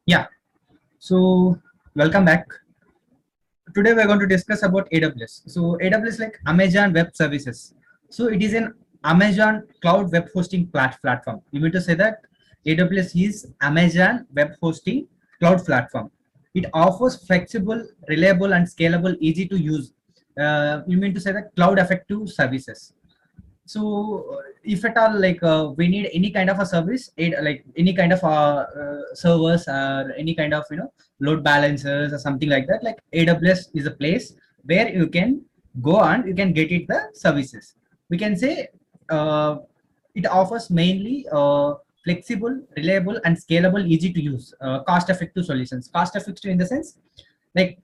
Yeah, so welcome back. Today we're going to discuss about AWS. So AWS like Amazon Web Services. So it is an Amazon cloud web hosting platform. You mean to say that AWS is Amazon web hosting cloud platform. It offers flexible, reliable, and scalable, easy to use. You mean to say that cloud effective services. So if at all like we need any kind of a service like any kind of servers or any kind of load balancers or something like that, like AWS is a place where you can go and you can get it the services. We can say uh, it offers mainly flexible, reliable, and scalable, easy to use, cost effective solutions. Cost effective in the sense like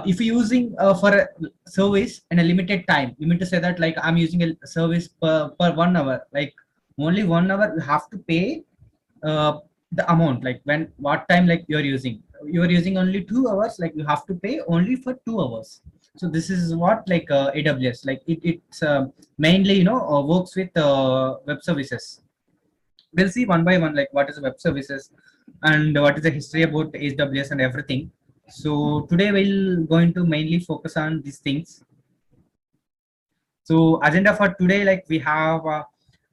if you're using for a service in a limited time, you mean to say that like I'm using a service per 1 hour, like only 1 hour you have to pay the amount, like when what time like you're using only 2 hours, like you have to pay only for 2 hours. So this is what like AWS like it's mainly works with web services. We'll see one by one like what is web services and what is the history about AWS and everything. So today we'll going to mainly focus on these things. So agenda for today, like we have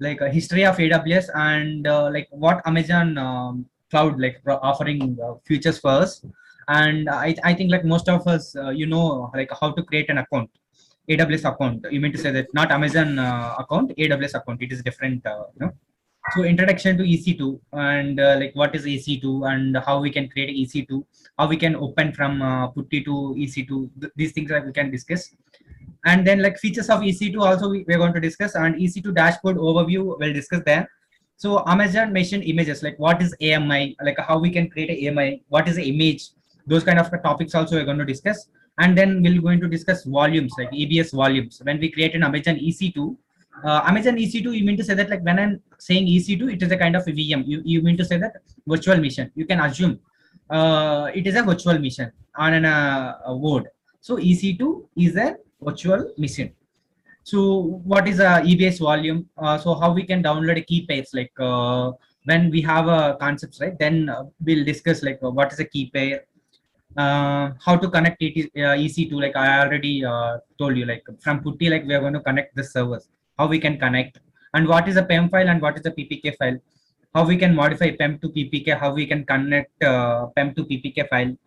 like a history of AWS and like what Amazon cloud like offering features for us. And I think like most of us like how to create an account, AWS account. You mean to say that not Amazon account, AWS account. It is different, So introduction to EC2 and like what is EC2 and how we can create EC2, how we can open from Putty to EC2. These things that we can discuss. And then like features of EC2 also we're going to discuss, and EC2 dashboard overview we'll discuss there. So Amazon mentioned images, like what is AMI, like how we can create a AMI, what is the image, those kind of topics also we're going to discuss. And then we're going to discuss volumes, like EBS volumes. When we create an Amazon EC2, Amazon EC2, you mean to say that like when I'm saying EC2, it is a kind of a VM. You mean to say that virtual machine. You can assume it is a virtual machine on a word. So EC2 is a virtual machine. So what is a EBS volume? So how we can download a key pairs, like when we have a concepts, right? Then we'll discuss like what is a key pair, how to connect it EC2, like I already told you, like from Putty, like we are going to connect the servers, how we can connect, and what is a PEM file and what is a PPK file, how we can modify PEM to PPK, how we can connect PEM to PPK file,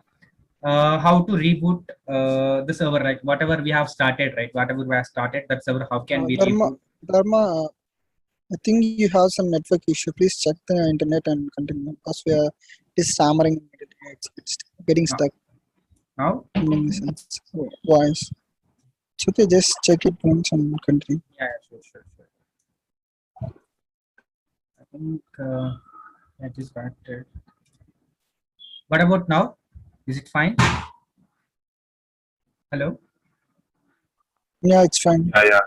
how to reboot the server, right? Whatever we have started, right? Whatever we have started, that server, how can we Dharma, reboot? Dharma, I think you have some network issue. Please check the internet and continue because we are it is stammering. It's getting Now, stuck now? in the sense voice. It's okay, just check it once and continue. Yeah, sure. I think that is connected. What about now? Is it fine? Hello? Yeah, it's fine. Yeah.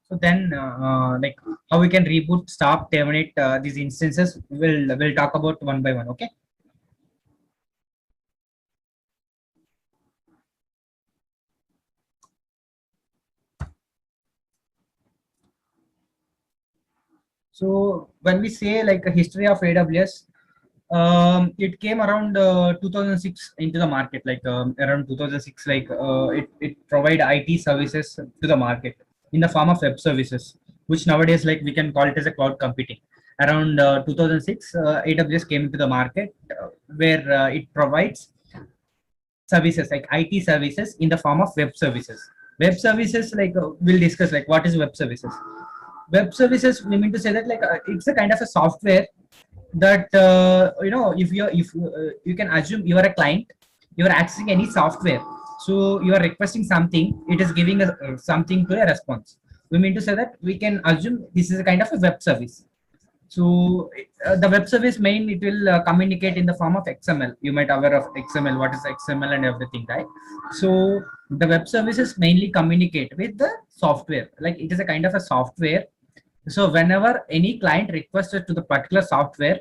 So then, like how we can reboot, stop, terminate these instances, we'll talk about one by one. Okay. So when we say like a history of AWS, it came around 2006 into the market, like around 2006, like it provide IT services to the market in the form of web services, which nowadays like we can call it as a cloud computing. Around 2006, AWS came into the market where it provides services like IT services in the form of web services. Web services, like we'll discuss like what is web services. Web services, we mean to say that like it's a kind of a software that if you can assume you are a client, you are accessing any software, so you are requesting something, it is giving us something to a response. We mean to say that we can assume this is a kind of a web service. So the web service main, it will communicate in the form of XML. You might aware of XML, what is XML and everything, right? So the web services mainly communicate with the software, like it is a kind of a software. So whenever any client requested to the particular software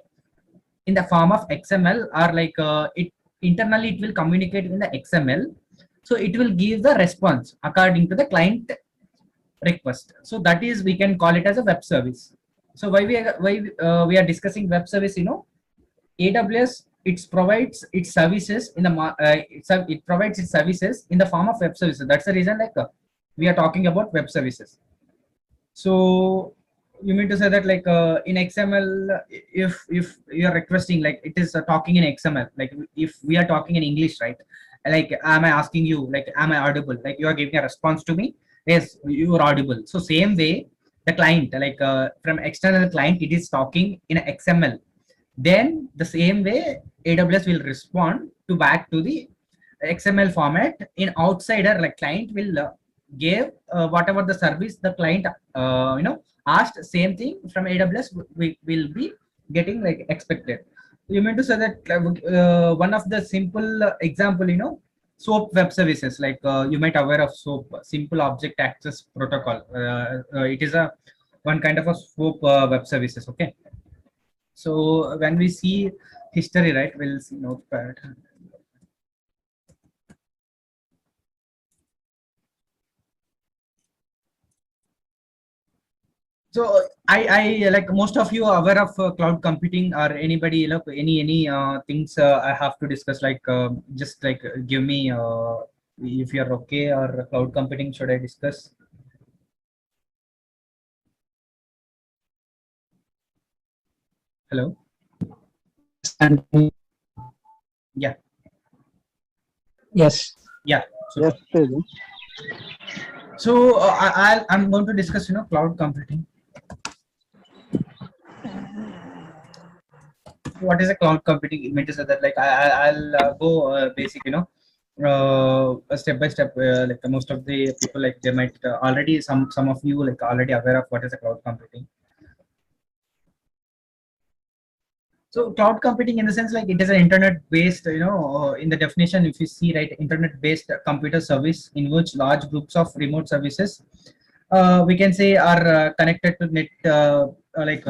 in the form of XML, or like it internally it will communicate in the XML. So it will give the response according to the client request. So that is, we can call it as a web service. So why we are discussing web service, AWS, it provides its services in the it provides its services in the form of web services. That's the reason, like, we are talking about web services. So you mean to say that, like, in XML, if you are requesting, like, it is talking in XML, like if we are talking in English, right? Like, am I asking you, like, am I audible? Like, you are giving a response to me, yes, you are audible. So same way, the client, like, from external client, it is talking in XML. Then the same way, AWS will respond to back to the XML format. In outsider, like, client will give whatever the service the client asked, same thing from AWS we will be getting, like, expected. You mean to say that, one of the simple example, SOAP web services, like, you might aware of SOAP, simple object access protocol. It is a one kind of a SOAP web services. Okay. So when we see history, right, we'll see notepad. So I like, most of you are aware of cloud computing, or anybody, look, any things I have to discuss, like, just like, give me if you're okay, or cloud computing should I discuss? Hello. And Yeah. yes, Yeah. So, Yes, Teju. so I'm going to discuss, cloud computing. What is a cloud computing? It meant to say that, like, I'll go basic, step by step. Like, most of the people, like, they might already, some of you, like, already aware of what is a cloud computing. So cloud computing, in the sense, like, it is an internet based, in the definition, if you see, right, internet based computer service in which large groups of remote services, we can say, are connected to net, like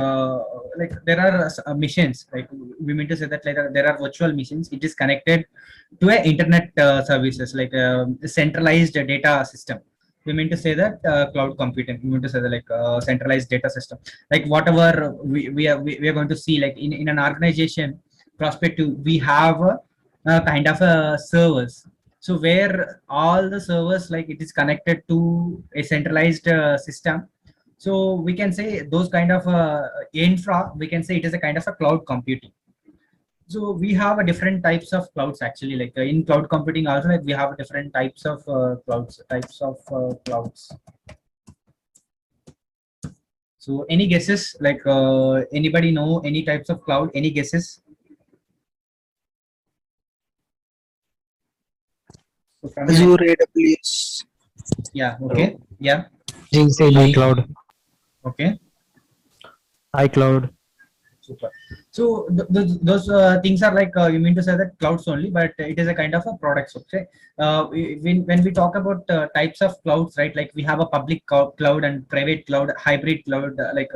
there are machines, like, we mean to say that, like, there are virtual machines, it is connected to a internet services, like, centralized data system. We mean to say that, cloud computing, we mean to say that, like, centralized data system, like, whatever we are going to see, like, in an organization perspective, we have a kind of a servers. So where all the servers, like, it is connected to a centralized system. So we can say those kind of infra, we can say it is a kind of a cloud computing. So we have a different types of clouds, actually, like, in cloud computing also, like, we have different types of clouds. So any guesses, like, anybody know any types of cloud, any guesses? So from Azure, AWS. yeah, okay, yeah, GCP Cloud, okay, iCloud. super. So those things are, like, you mean to say that clouds only, but it is a kind of a products. Okay. When we talk about types of clouds, right, like, we have a public cloud and private cloud, hybrid cloud, like,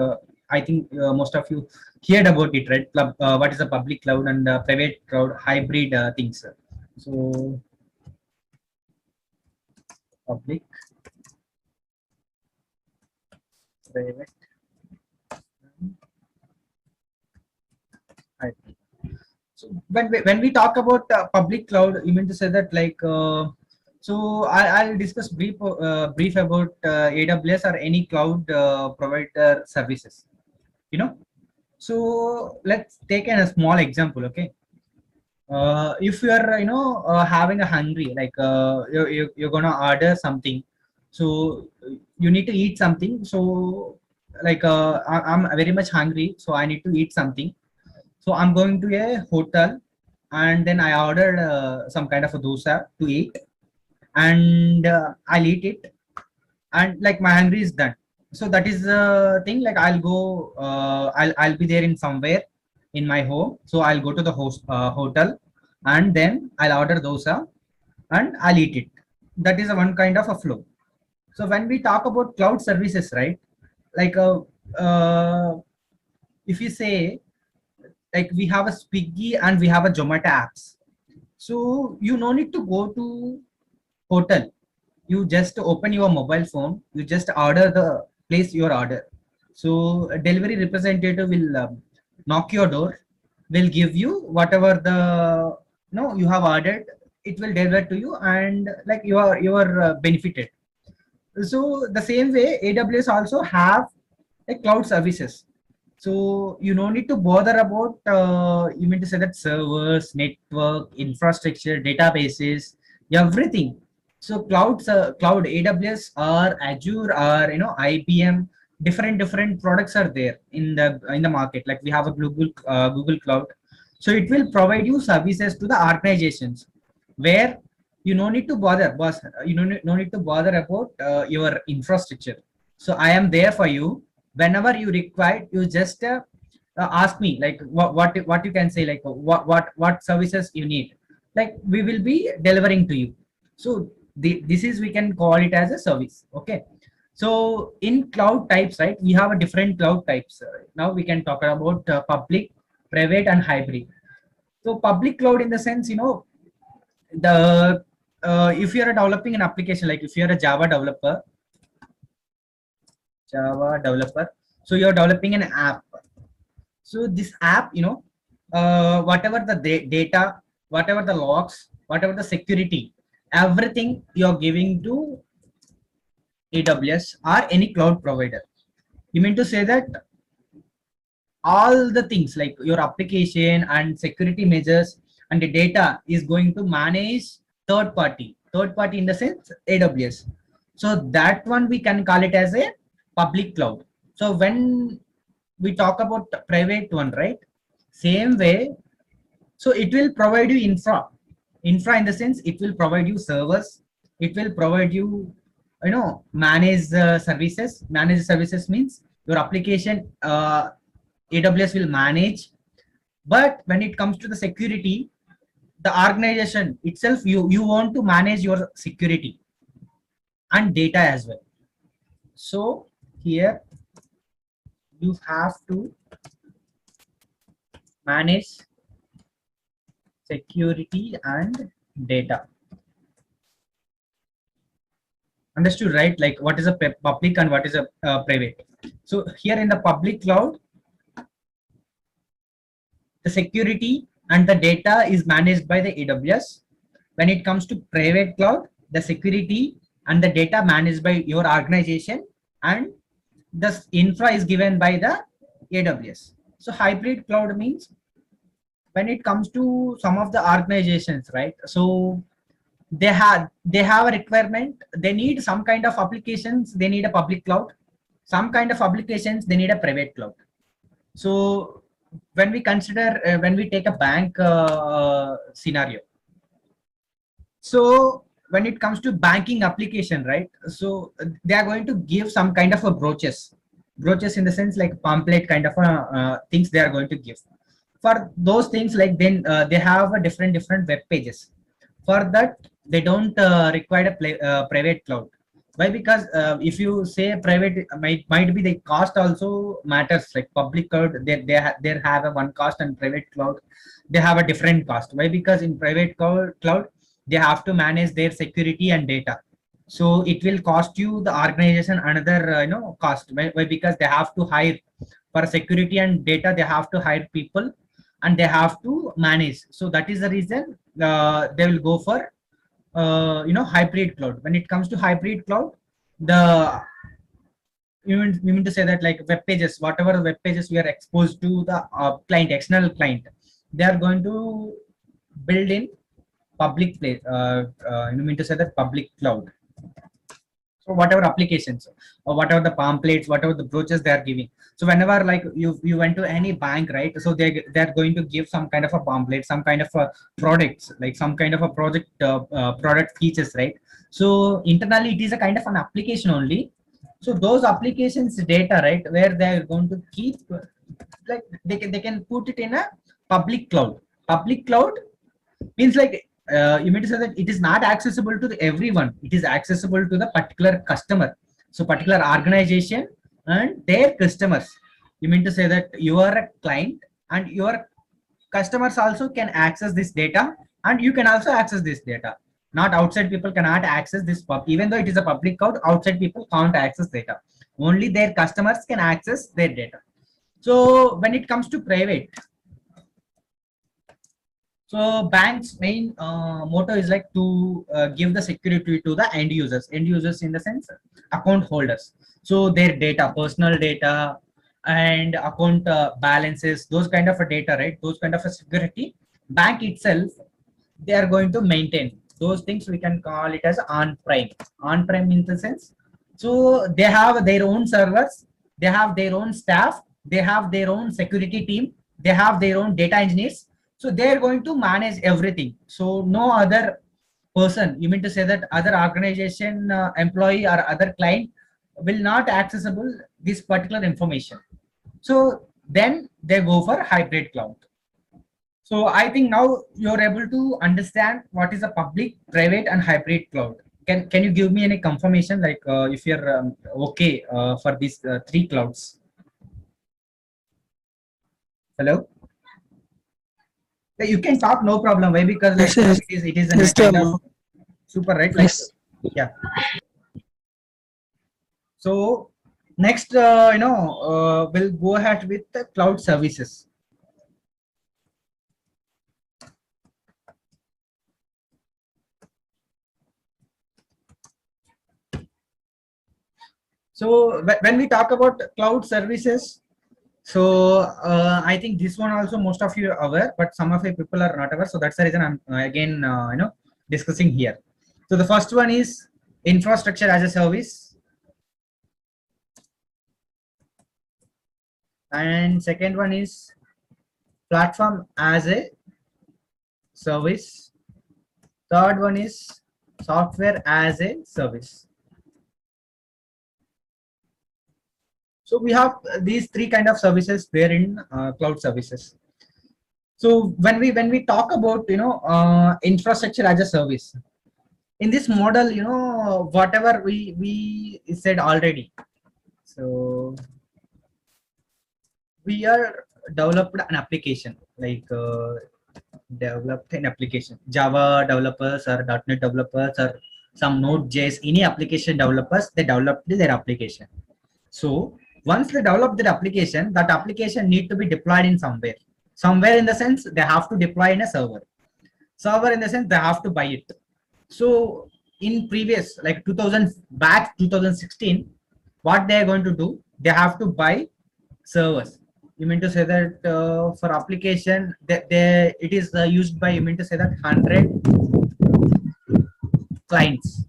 I think most of you heard about it, right? What is a public cloud and private cloud, hybrid things. So public, private, hybrid. So when we talk about public cloud, you mean to say that, like, so I'll discuss brief about AWS or any cloud provider services. You know, so let's take a small example. Okay, if you are, having a hungry, like, you're gonna order something, so you need to eat something. So, like, I'm very much hungry, so I need to eat something. So I'm going to a hotel, and then I ordered some kind of a dosa to eat, and I'll eat it, and, like, my hungry is done. So that is the thing. Like, I'll go, I'll be there in somewhere in my home. So I'll go to the hotel, and then I'll order dosa, and I'll eat it. That is a one kind of a flow. So when we talk about cloud services, right? Like, if you say, like, we have a Swiggy and we have a Zomato apps. So you no need to go to hotel. You just open your mobile phone. You just order the place your order. So a delivery representative will knock your door, will give you whatever the no you have ordered. It will deliver to you, and like you are benefited. So the same way, AWS also have like cloud services. So you no need to bother about you mean to say that servers, network, infrastructure, databases, everything. So cloud AWS or Azure or IBM, different products are there in the market. Like we have a Google Cloud, so it will provide you services to the organizations where you no need to bother, boss. You no need to bother about your infrastructure. So I am there for you whenever you require. You just ask me like what you can say, like what services you need, like we will be delivering to you. So this is, we can call it as a service. Okay. So in cloud types, right, we have a different cloud types. Now we can talk about public, private, and hybrid. So public cloud, in the sense, the if you are developing an application, like if you are a Java developer, so you're developing an app. So this app, whatever the data, whatever the logs, whatever the security, everything you're giving to AWS or any cloud provider. You mean to say that all the things like your application and security measures and the data is going to manage third party in the sense AWS. So that one we can call it as a public cloud. So when we talk about private one, right, same way. So it will provide you infra in the sense it will provide you servers, it will provide you manage services means your application AWS will manage. But when it comes to the security, the organization itself, you want to manage your security and data as well. So here you have to manage security and data. Understood, right? Like what is a public and what is a private. So here in the public cloud, the security and the data is managed by the AWS. When it comes to private cloud, the security and the data managed by your organization, and the infra is given by the AWS. So hybrid cloud means when it comes to some of the organizations, right? So they have a requirement. They need some kind of applications. They need a public cloud. Some kind of applications they need a private cloud. So when we consider when we take a bank scenario, so when it comes to banking application, right, so they are going to give some kind of a brochures in the sense like pamphlet kind of things they are going to give for those things. Like then they have a different web pages. For that they don't require a private cloud. Why? Because if you say private, might be the cost also matters. Like public cloud, they have a one cost, and private cloud they have a different cost. Why? Because in private cloud they have to manage their security and data. So it will cost you the organization another cost. Why? Because they have to hire for security and data. They have to hire people and they have to manage. So that is the reason they will go for hybrid cloud. When it comes to hybrid cloud, the you mean to say that like web pages, whatever web pages we are exposed to the client, external client, they are going to build in public place. You mean to say that public cloud. So whatever applications or whatever the pamphlets, whatever the brochures they are giving. So whenever like you went to any bank, right, so they're going to give some kind of a pamphlet, some kind of a products, like some kind of a product features, right? So internally it is a kind of an application only. So those applications data, right, where they are going to keep, like they can put it in a public cloud. Public cloud means like you mean to say that it is not accessible to everyone. It is accessible to the particular customer. So particular organization and their customers. You mean to say that you are a client and your customers also can access this data and you can also access this data. Not outside people cannot access this even though it is a public cloud, outside people can't access data. Only their customers can access their data. So when it comes to private, so banks main motto is like to give the security to the end users in the sense account holders. So their data, personal data, and account balances, those kind of a data, right? Those kind of a security, bank itself, they are going to maintain those things. We can call it as on-prem in the sense. So they have their own servers, they have their own staff, they have their own security team, they have their own data engineers. So they're going to manage everything. So no other person, you mean to say that other organization employee or other client will not accessible this particular information. So then they go for hybrid cloud. So I think now you're able to understand what is a public, private, and hybrid cloud. Can you give me any confirmation, like if you're okay for these three clouds? Hello. Yeah, you can talk, no problem. Why? Because like Yes, it is a yes, kind Dharma. of super, right? Like Yes. yeah. So next, we'll go ahead with the cloud services. So when we talk about cloud services, so I think this one also most of you are aware, but some of you people are not aware. So that's the reason I'm again discussing here. So the first one is infrastructure as a service, and second one is platform as a service. Third one is software as a service. So we have these three kind of services there in cloud services. So when we talk about infrastructure as a service, in this model, whatever we said already. So we are developed an application, like developed an application. Java developers or .NET developers or some Node.js, any application developers, they developed their application. So once they develop their application, that application need to be deployed in somewhere. Somewhere in the sense they have to deploy in a server. Server in the sense they have to buy it. So in previous like 2016, what they are going to do, they have to buy servers. You mean to say that for application that it is used by, you mean to say that 100 clients.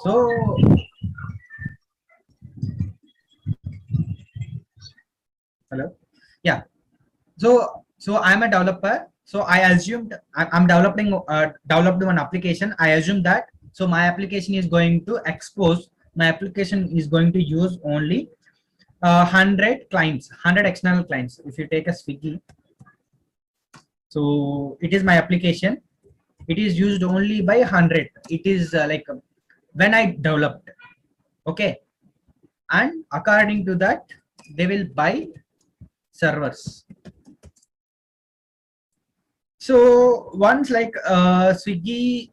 So hello, yeah. So I'm a developer. So I assumed I'm developing developed one application. I assume that so my application is going to expose. My application is going to use only 100 clients, 100 external clients. If you take a Swiggy, so it is my application. It is used only by 100. It is like when I developed, okay, and according to that, they will buy servers. So once like Swiggy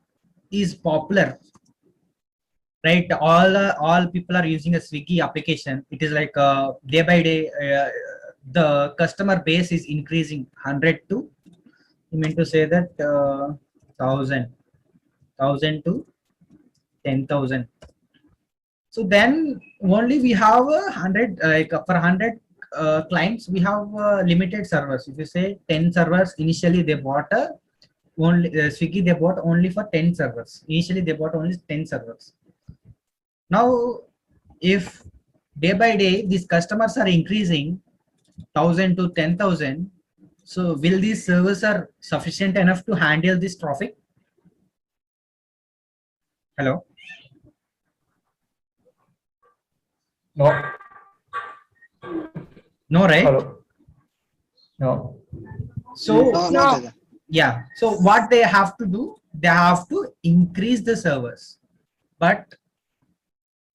is popular, right? All people are using a Swiggy application. It is like day by day, the customer base is increasing 100 to, you mean to say that 1,000 to 10,000. So then only we have 100 like for 100 clients we have limited servers. If you say 10 servers, initially they bought only Swiggy, they bought only for 10 servers. Initially they bought only 10 servers. Now if day by day these customers are increasing 1,000 to 10,000, so will these servers are sufficient enough to handle this traffic? Hello. No. No, right? Hello. No. So No. yeah, so what they have to do, they have to increase the servers, but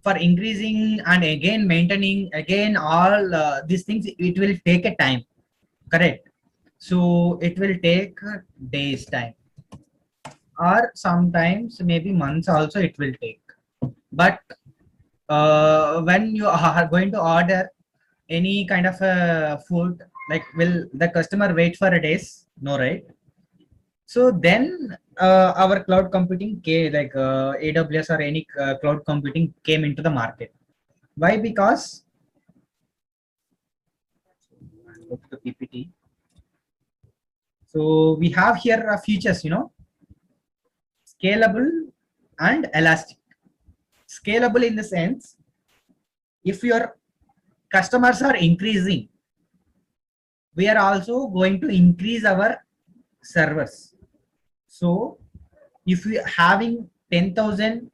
for increasing and again maintaining again all these things, it will take a time, correct? So it will take days time. or sometimes maybe months also it will take. But when you are going to order any kind of food, like will the customer wait for a days? No, right? So then our cloud computing came, like AWS or any cloud computing came into the market. Why? Because go to the PPT. So we have here features, scalable and elastic. Scalable in the sense, if your customers are increasing, we are also going to increase our servers. So if we having 10,000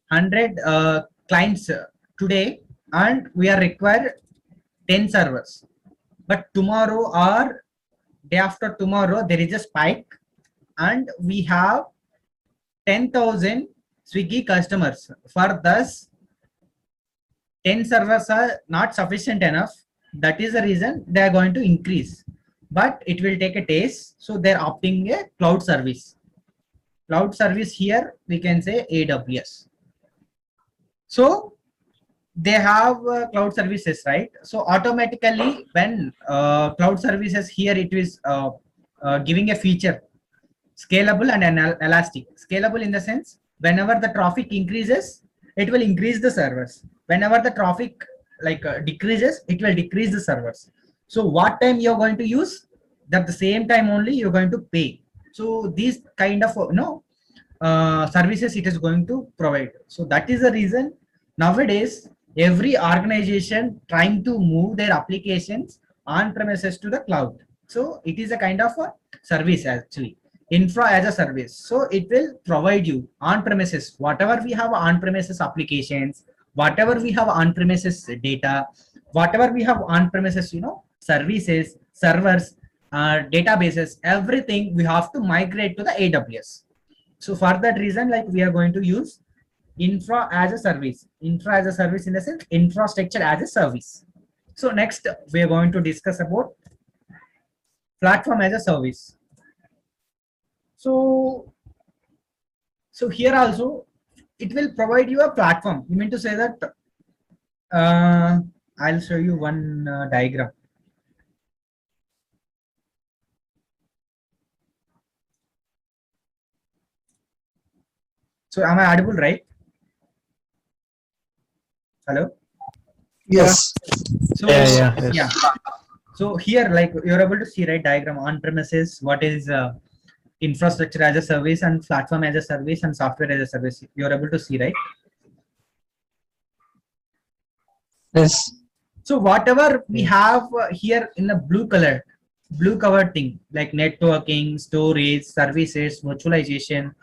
100 clients today, and we are required 10 servers, but tomorrow or day after tomorrow there is a spike and we have 10,000 Swiggy customers. For thus 10 servers are not sufficient enough. That is the reason they are going to increase, but it will take a days, so they're opting a cloud service. Cloud service here we can say AWS. So they have cloud services, right? So automatically when cloud services here, it is giving a feature scalable and elastic. Scalable in the sense, whenever the traffic increases, it will increase the servers. Whenever the traffic decreases, it will decrease the servers. So what time you're going to use, that the same time only you're going to pay. So these kind of services it is going to provide. So that is the reason nowadays every organization trying to move their applications on premises to the cloud. So it is a kind of a service actually, infra as a service. So it will provide you on premises whatever we have on premises applications, whatever we have on premises data, whatever we have on premises, services, servers, databases, everything we have to migrate to the AWS. So for that reason, like we are going to use infra as a service. Infra as a service in the sense, infrastructure as a service. So next we are going to discuss about platform as a service. So here also it will provide you a platform. You mean to say that I'll show you one diagram. So am I audible, right? Hello? Yes. So Yes. So here, like you're able to see, right, diagram on premises, what is infrastructure as a service and platform as a service and software as a service. You're able to see, right? Yes. So whatever we have here in the blue covered thing, like networking, storage, services, virtualization,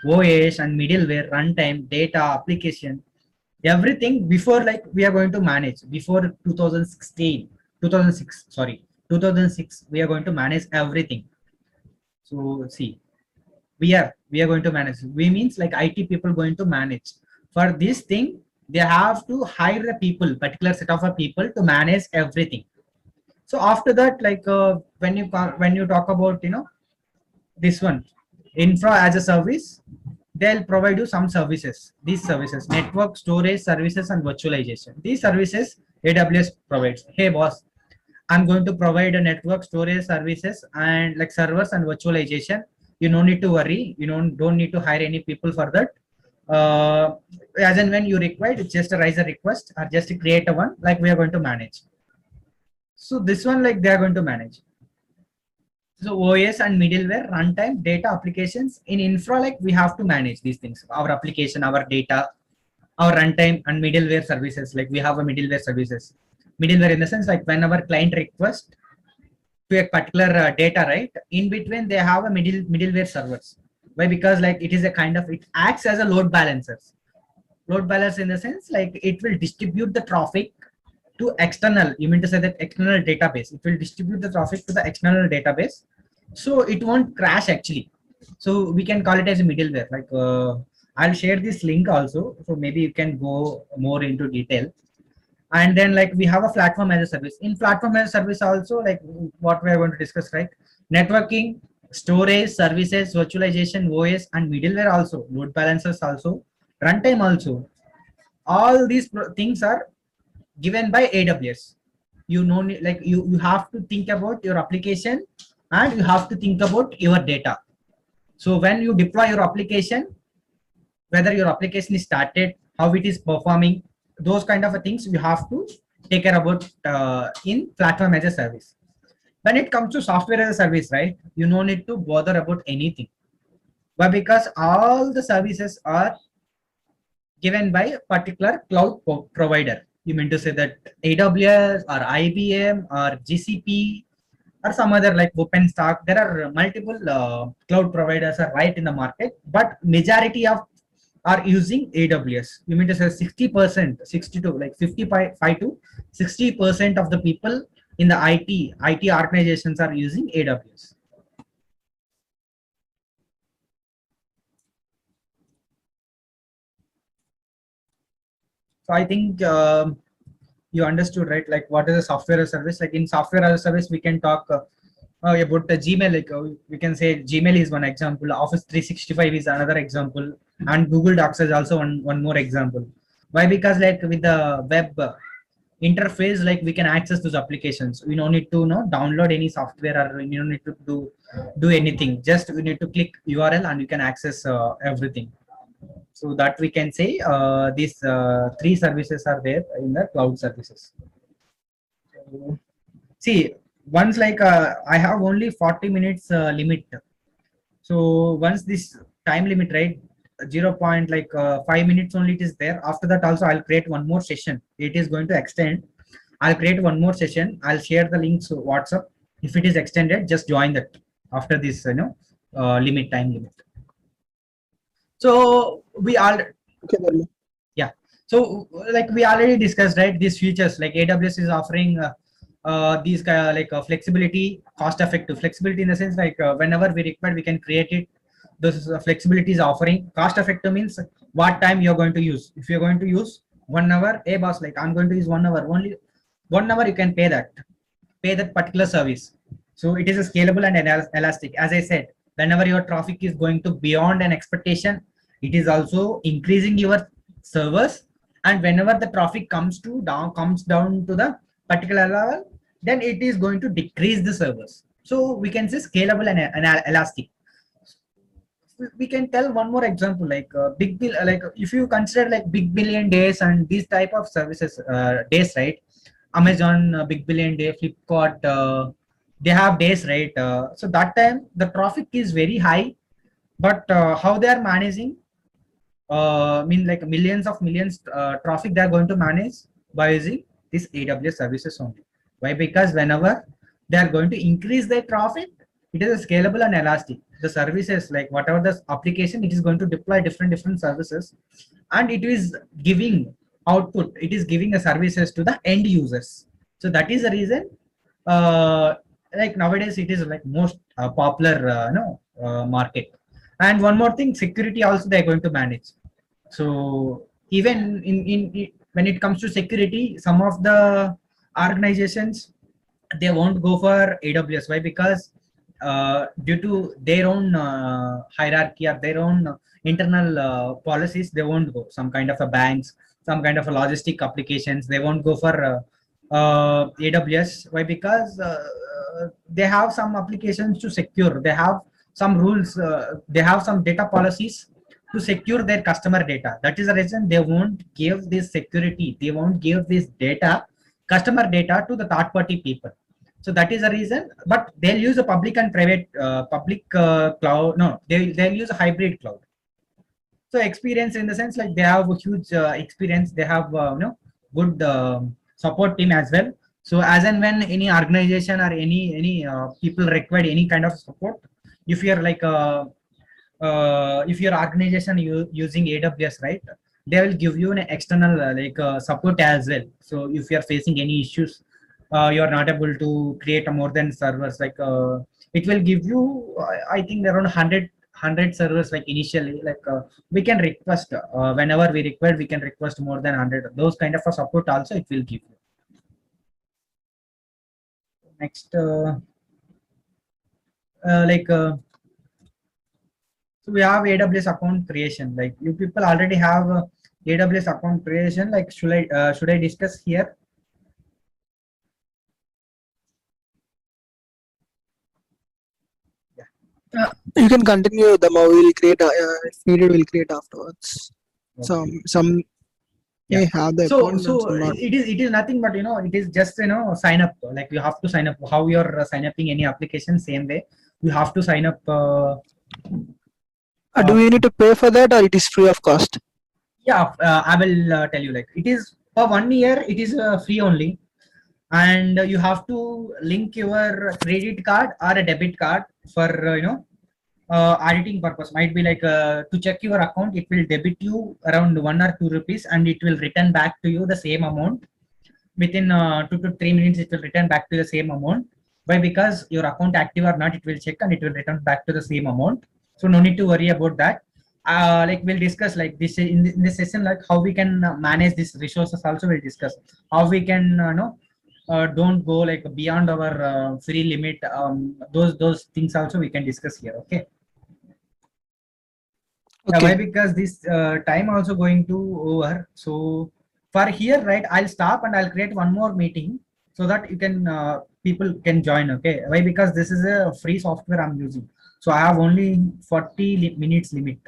OS and middleware, runtime, data, application, everything before, like we are going to manage before 2006, we are going to manage everything. So see, we are going to manage. We means like IT people going to manage. For this thing, they have to hire the people, particular set of people to manage everything. So after that, like when you talk about this one, infra as a service, they'll provide you some services. These services, network, storage services, and virtualization. These services AWS provides. Hey boss, I'm going to provide a network, storage services, and like servers and virtualization. You no need to worry. You don't need to hire any people for that. As and when you require, just raise a request or just create a one. Like we are going to manage. So this one, like they are going to manage. So OS and middleware, runtime, data, applications. In infra, like we have to manage these things. Our application, our data, our runtime and middleware services. Like we have a middleware services. Middleware in the sense, like when our client request to a particular data, right? In between they have a middleware servers. Why? Because like it is a kind of, it acts as a load balancers. Load balancer in the sense, like it will distribute the traffic to external. You mean to say that external database? It will distribute the traffic to the external database, so it won't crash actually. So we can call it as a middleware. Like I'll share this link also, so maybe you can go more into detail. And then like we have a platform as a service. In platform as a service also, like what we are going to discuss, right? Networking, storage services, virtualization, OS, and middleware also, load balancers also, runtime also. All these things are given by AWS. You know, like you have to think about your application and you have to think about your data. So when you deploy your application, whether your application is started, how it is performing, those kind of things you have to take care about in platform as a service. When it comes to software as a service, right, you no need to bother about anything. Why? Because all the services are given by a particular cloud provider. You mean to say that AWS or IBM or GCP or some other like OpenStack, there are multiple cloud providers are right in the market, but majority of are using AWS. You mean to say 60%, 62, like 55 to 60% of the people in the IT organizations are using AWS. So I think you understood, right? Like what is a software as a service? Like in software as a service, we can talk about the Gmail. Like we can say Gmail is one example. Office 365 is another example, and Google Docs is also one more example. Why? Because like with the web interface, like we can access those applications. We don't need to download any software, or we don't need to do anything. Just we need to click URL and you can access everything. So that we can say these three services are there in the cloud services. So, see, once like I have only 40 minutes limit. So once this time limit, right, 0. Like 5 minutes only it is there. After that also I'll create one more session. It is going to extend. I'll create one more session. I'll share the links to WhatsApp. If it is extended, just join that after this time limit. So we all Okay, Murali. yeah. So like we already discussed, right, these features like AWS is offering these like flexibility, cost effective flexibility in the sense like whenever we require we can create it. This flexibility is offering. Cost effective means what time you're going to use. If you're going to use 1 hour, hey boss, like I'm going to use 1 hour, only 1 hour you can pay that particular service. So it is a scalable and elastic. As I said, whenever your traffic is going to beyond an expectation, it is also increasing your servers. And whenever the traffic comes down to the particular level, then it is going to decrease the servers. So we can say scalable and elastic. We can tell one more example like big bill, like if you consider like big billion days and these type of services days, right? Amazon big billion day, Flipkart, they have days, right? So that time the traffic is very high, but how they are managing, mean like millions traffic they are going to manage by using this AWS services only. Why? Because whenever they are going to increase their traffic, it is a scalable and elastic. The services, like whatever the application, it is going to deploy different services, and it is giving output. It is giving a services to the end users. So that is the reason. Like nowadays, it is like most popular market. And one more thing, security also they are going to manage. So even when it comes to security, some of the organizations they won't go for AWS. Why? Because due to their own hierarchy or their own internal policies, they won't go. Some kind of a banks, some kind of a logistic applications, they won't go for AWS. Why? Because they have some applications to secure. They have some rules. They have some data policies to secure their customer data. That is the reason they won't give this security. They won't give this data, customer data, to the third party people. So that is the reason. But they'll use a public and private public cloud. No, they'll use a hybrid cloud. So experience in the sense like they have a huge experience. They have good support team as well. So as and when any organization or any people require any kind of support, if you're like if your organization using AWS, right, they will give you an external support as well. So if you are facing any issues, you are not able to create a more than servers, like it will give you I think around 100 servers like initially, like we can request whenever we require, we can request more than 100. Those kind of a support also it will give you. Next so we have AWS account creation. Like you people already have AWS account creation. Like should I discuss here? You can continue. The movie will create. If needed, will create afterwards. Some may have the So account and so some not. it is nothing but it is just sign up. Like you have to sign up. How you're sign upping any application, same way you have to sign up. Do we need to pay for that, or it is free of cost? Yeah, I will tell you. Like it is for 1 year. It is free only, and you have to link your credit card or a debit card for auditing purpose. Might be like to check your account, it will debit you around 1 or 2 rupees, and it will return back to you the same amount within 2 to 3 minutes. It will return back to the same amount. Why? Because your account active or not, it will check and it will return back to the same amount. So no need to worry about that. Like we'll discuss like this in this session, like how we can manage these resources. Also, we'll discuss how we can don't go like beyond our free limit. Those things also we can discuss here. Okay. Yeah, why? Okay. Because this time also going to over. So for here, right, I'll stop and I'll create one more meeting so that you can people can join. Okay. Why? Because this is a free software I'm using. So I have only 40 minutes limit.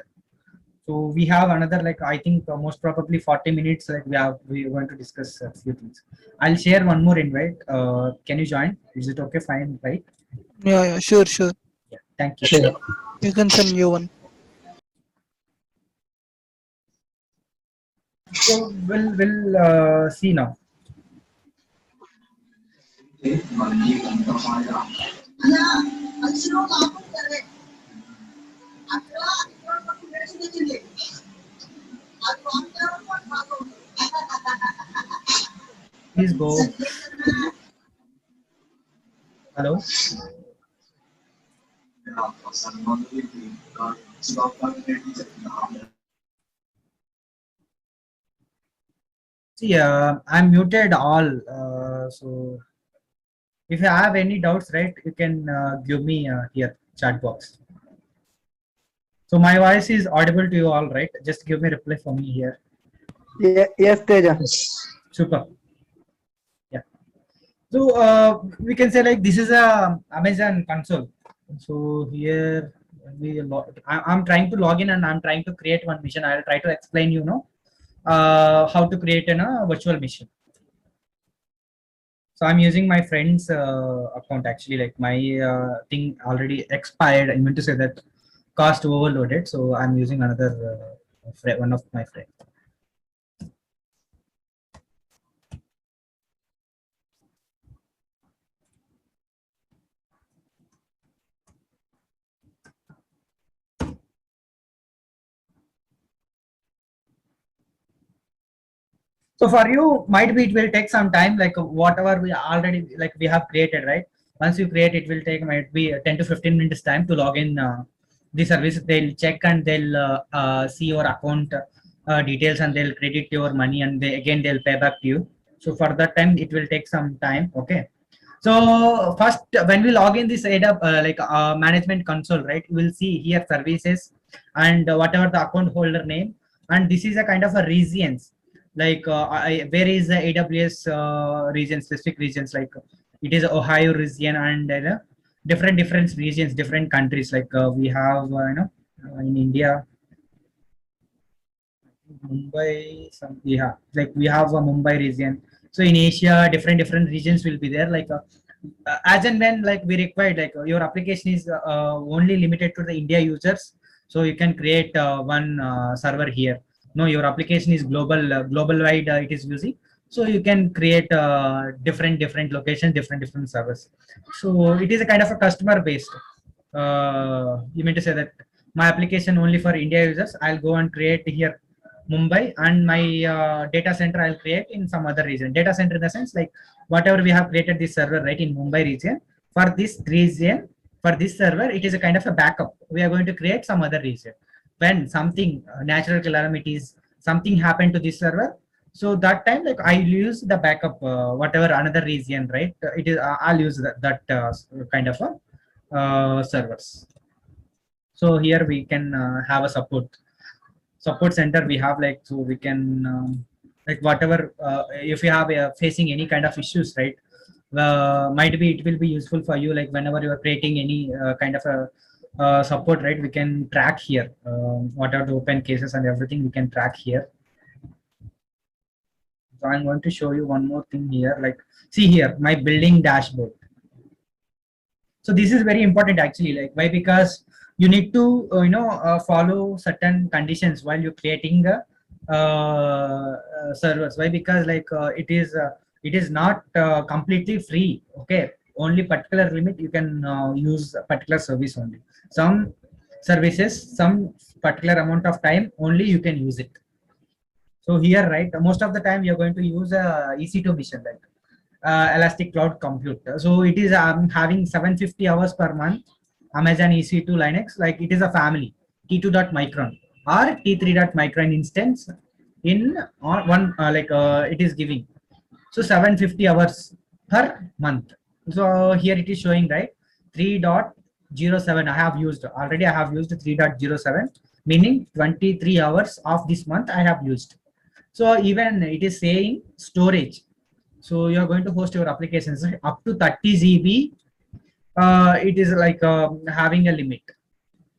So we have another like I think most probably 40 minutes. Like we're going to discuss a few things. I'll share one more invite. Can you join? Is it okay? Fine, right? Yeah, sure. Yeah. Thank you. Sure. You can send new one. So we'll see now. Please go. Hello. See, I'm muted all. So if you have any doubts, right, you can give me here chat box. So my voice is audible to you all, right? Just give me reply for me here. Yes, Teja. Super. Yeah. So we can say like this is a Amazon console. So here I'm trying to log in and I'm trying to create one mission. I'll try to explain how to create a virtual mission. So I'm using my friend's account actually. Like my thing already expired. I meant to say that cost overloaded. So I'm using another one of my friends. So for you, might be it will take some time, like whatever we already like we have created, right? Once you create, it will take might be 10 to 15 minutes time to log in the service. They'll check and they'll see your account details and they'll credit your money and they'll pay back to you. So for that time, it will take some time. Okay. So first, when we log in this AWS management console, right? You will see here services and whatever the account holder name, and this is a kind of a regions like where is the AWS region, specific regions, like it is Ohio region and different regions, different countries, like we have in India Mumbai, like we have a Mumbai region. So in Asia, different regions will be there, like as and when like we required, like your application is only limited to the India users, so you can create one server here. No, your application is global wide, it is using, so you can create different locations, different servers. So it is a kind of a customer based. You mean to say that my application only for India users, I'll go and create here Mumbai, and my data center I'll create in some other region. Data center in the sense like whatever we have created this server right in Mumbai region, for this region, for this server, it is a kind of a backup. We are going to create some other region. When something natural calamities, something happened to this server, so that time like I'll use the backup whatever another region, right? It is I'll use that kind of a servers. So here we can have a support center. We have like, so we can like whatever if you have facing any kind of issues, right? Might be it will be useful for you, like whenever you are creating any kind of a support, right? We can track here what are the open cases and everything we can track here. So I'm going to show you one more thing here, like see here my building dashboard. So this is very important actually, like why? Because you need to follow certain conditions while you're creating the servers. Why? Because like it is not completely free. Okay, only particular limit you can use a particular service only. Some services, some particular amount of time only you can use it. So here, right, most of the time you're going to use a EC2 mission, like Elastic Cloud Compute. So it is having 750 hours per month. Amazon EC2 Linux, like it is a family, T2.micron or T3.micron instance in one it is giving. So 750 hours per month. So here it is showing, right, 3.07. I have used already. I have used 3.07, meaning 23 hours of this month I have used. So even it is saying storage. So you are going to host your applications up to 30 GB. It is like having a limit,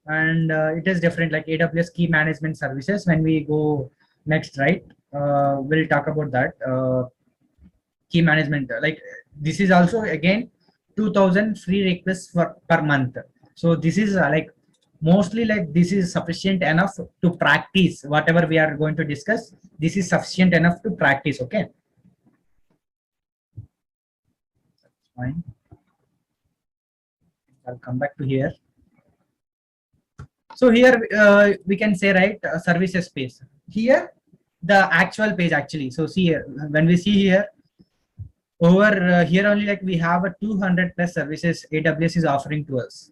and it is different, like AWS key management services. When we go next, right, we'll talk about that key management. Like this is also again 2000 free requests per month. So this is like mostly like this is sufficient enough to practice whatever we are going to discuss. This is sufficient enough to practice. Okay, fine. I'll come back to here. So here we can say, right, services space. Here the actual page actually. So see here, when we see here over here only, like we have a 200 plus services AWS is offering to us.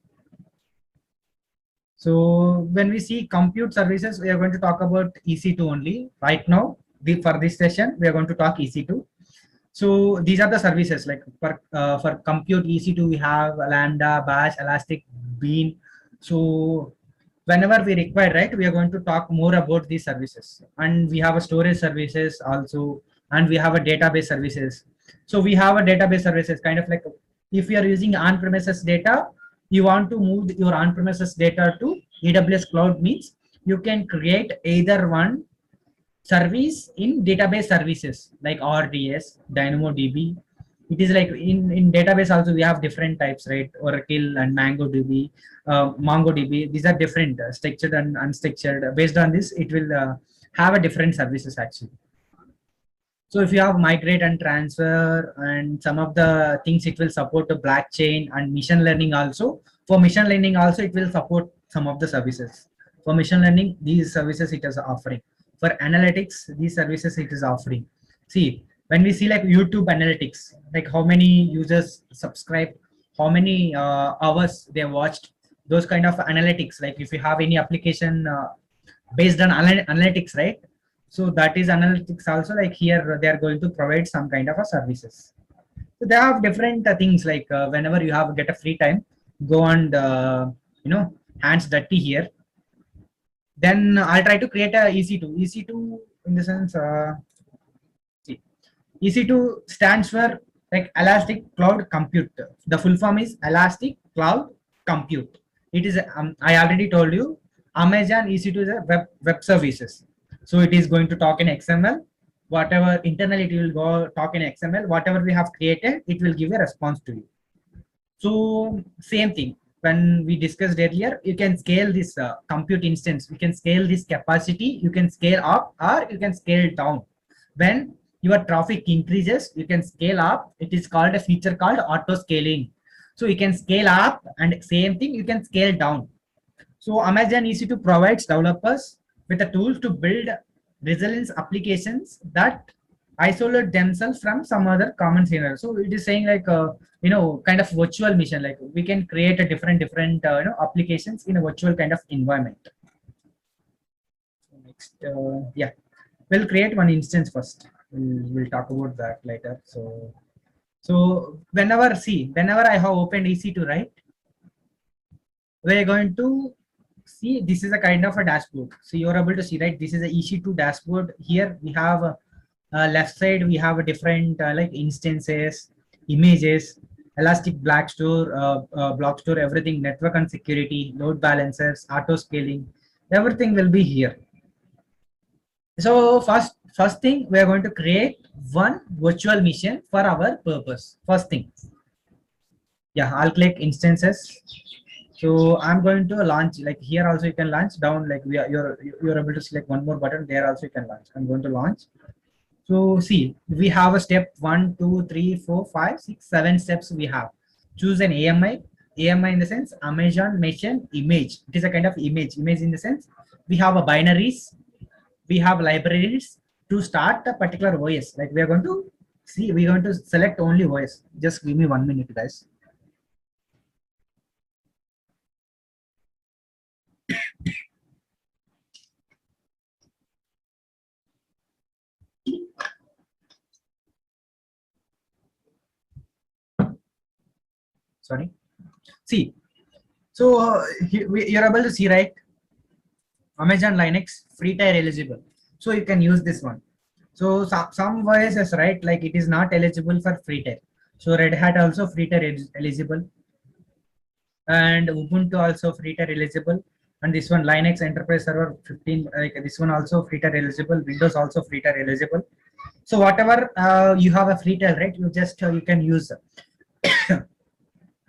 So when we see compute services, we are going to talk about EC2 only right now. For this session, we are going to talk EC2. So these are the services, like for compute EC2, we have Lambda, Bash, Elastic, Bean. So whenever we require, right, we are going to talk more about these services. And we have a storage services also, and we have a database services. So we have a database services, kind of like if you are using on-premises data, you want to move your on-premises data to AWS cloud, means you can create either one service in database services like RDS, DynamoDB. It is like in database also we have different types, right? Oracle and MongoDB, MongoDB. These are different, structured and unstructured. Based on this, it will have a different services actually. So if you have migrate and transfer and some of the things, it will support the blockchain and machine learning also. For machine learning also, it will support some of the services. For machine learning, these services it is offering. For analytics, these services it is offering. See, when we see like YouTube analytics, like how many users subscribe, how many hours they watched, those kind of analytics. Like if you have any application based on analytics, right? So that is analytics also, like here they are going to provide some kind of a services. So they have different things, like whenever you have get a free time, go and hands dirty here. Then I'll try to create a EC2. EC2 in the sense, see, EC2 stands for like Elastic Cloud Compute. The full form is Elastic Cloud Compute. It is I already told you, Amazon EC2 is a web services. So it is going to talk in XML. Whatever internally it will go talk in XML. Whatever we have created, it will give a response to you. So same thing. When we discussed earlier, you can scale this compute instance. You can scale this capacity. You can scale up or you can scale down. When your traffic increases, you can scale up. It is called a feature called auto scaling. So you can scale up, and same thing you can scale down. So Amazon EC2 provides developers with a tool to build resilience applications that isolate themselves from some other common scenario. So it is saying like kind of virtual mission, like we can create a different applications in a virtual kind of environment. So next, yeah, we'll create one instance first. We'll talk about that later. So whenever I have opened EC2, right, we're going to see this is a kind of a dashboard. So you're able to see, right? This is a EC2 dashboard. Here we have left side, we have a different like instances, images, elastic block store, everything, network and security, load balancers, auto scaling, everything will be here. So first thing, we are going to create one virtual machine for our purpose. First thing, yeah, I'll click instances. So I'm going to launch, like here also you can launch down, like you're able to select one more button there also you can launch. I'm going to launch. So see, we have a step 1, 2, 3, 4, 5, 6, 7 steps we have. Choose an AMI. AMI in the sense Amazon Machine Image. It is a kind of image. Image in the sense we have a binaries, we have libraries to start a particular OS. Like we are going to see, we're going to select only OS. Just give me 1 minute, guys. Sorry. See, so you're able to see, right? Amazon Linux free tier eligible, so you can use this one. So some voices, right, like it is not eligible for free tier. So Red Hat also free tier eligible, and Ubuntu also free tier eligible, and this one Linux Enterprise Server 15, like this one also free tier eligible. Windows also free tier eligible. So whatever you have a free tier, right, you just you can use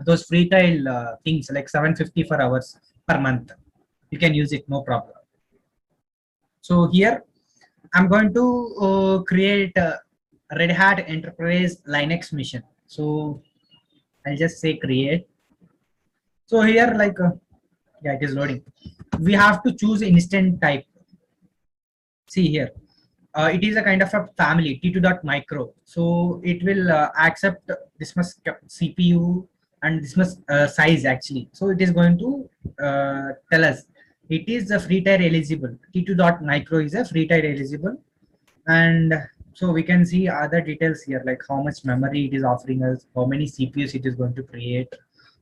those free tile things like 750 for hours per month. You can use it, no problem. So here I'm going to create a Red Hat Enterprise Linux mission. So I'll just say create. So here, like yeah, it is loading. We have to choose instant type. See here, it is a kind of a family T2.micro. So it will accept this much CPU and this much size actually. So it is going to tell us it is a free tier eligible. T2.micro is a free tier eligible, and so we can see other details here, like how much memory it is offering us, how many CPUs it is going to create,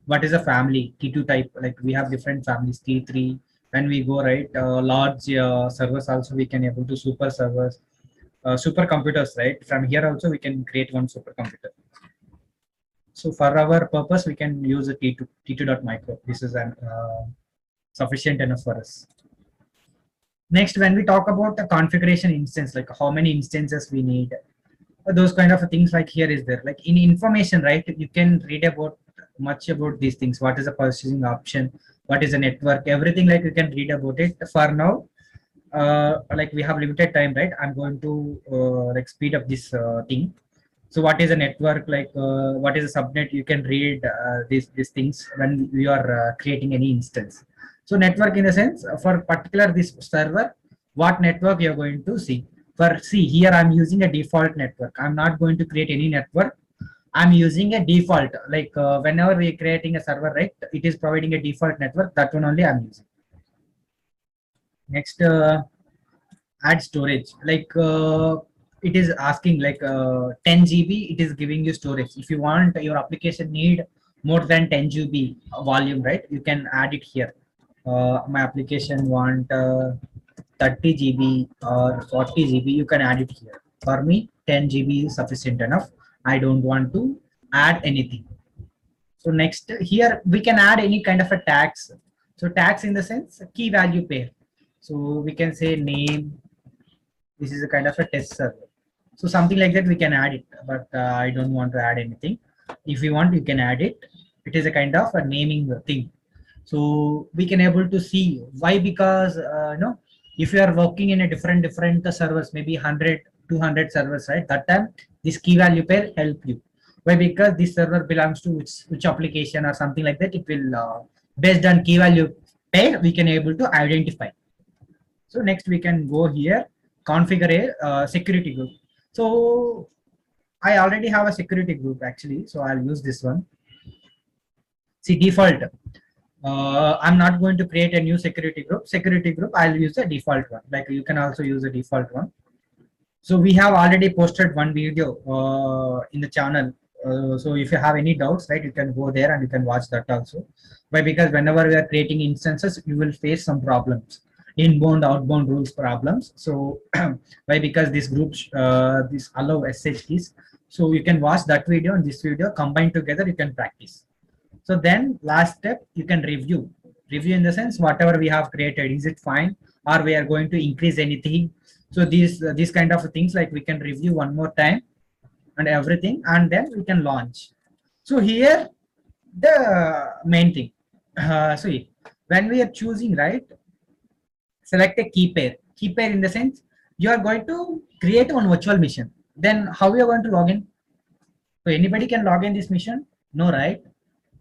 what is a family T2 type. Like we have different families, T3. When we go right, large servers also we can able to super servers, supercomputers, right? From here also we can create one supercomputer. So for our purpose, we can use a T2.micro. This is an sufficient enough for us. Next, when we talk about the configuration instance, like how many instances we need, those kind of things, like here is there. Like in information, right? You can read about much about these things. What is the purchasing option? What is the network? Everything, like you can read about it. For now, like we have limited time, right? I'm going to like speed up this thing. So what is a network, like what is a subnet? You can read these things when you are creating any instance. So network in the sense for particular this server, what network you're going to see. For see here, I'm using a default network. I'm not going to create any network. I'm using a default, like whenever we're creating a server, right, it is providing a default network. That one only I'm using. Next, add storage. Like it is asking like 10 GB, it is giving you storage. If you want your application need more than 10 GB volume, right, you can add it here. My application want 30 GB or 40 GB, you can add it here. For me, 10 GB is sufficient enough. I don't want to add anything. So next, here we can add any kind of a tags. So tags in the sense key value pair. So we can say name. This is a kind of a test server. So something like that we can add it, but I don't want to add anything. If you want, you can add it. It is a kind of a naming thing. So we can able to see why, because if you are working in a different servers, maybe 100 200 servers, right, that time this key value pair help you. Why? Because this server belongs to which application or something like that. It will based on key value pair we can able to identify. So next we can go here, configure a security group. So I already have a security group actually, so I'll use this one. See default. I'm not going to create a new security group. Security group, I'll use the default one. Like you can also use the default one. So we have already posted one video in the channel So if you have any doubts, right, you can go there and you can watch that also. Why? Because whenever we are creating instances, you will face some problems, inbound, outbound rules problems. So why? Because this groups, this allow SH keys. So you can watch that video and this video combined together. You can practice. So then last step, you can review. Review in the sense whatever we have created, is it fine, or we are going to increase anything. So these kind of things, like we can review one more time and everything, and then we can launch. So here the main thing. See, when we are choosing, right, select a key pair. Key pair in the sense you are going to create one virtual mission. Then how you are going to log in? So anybody can log in this mission? No, right?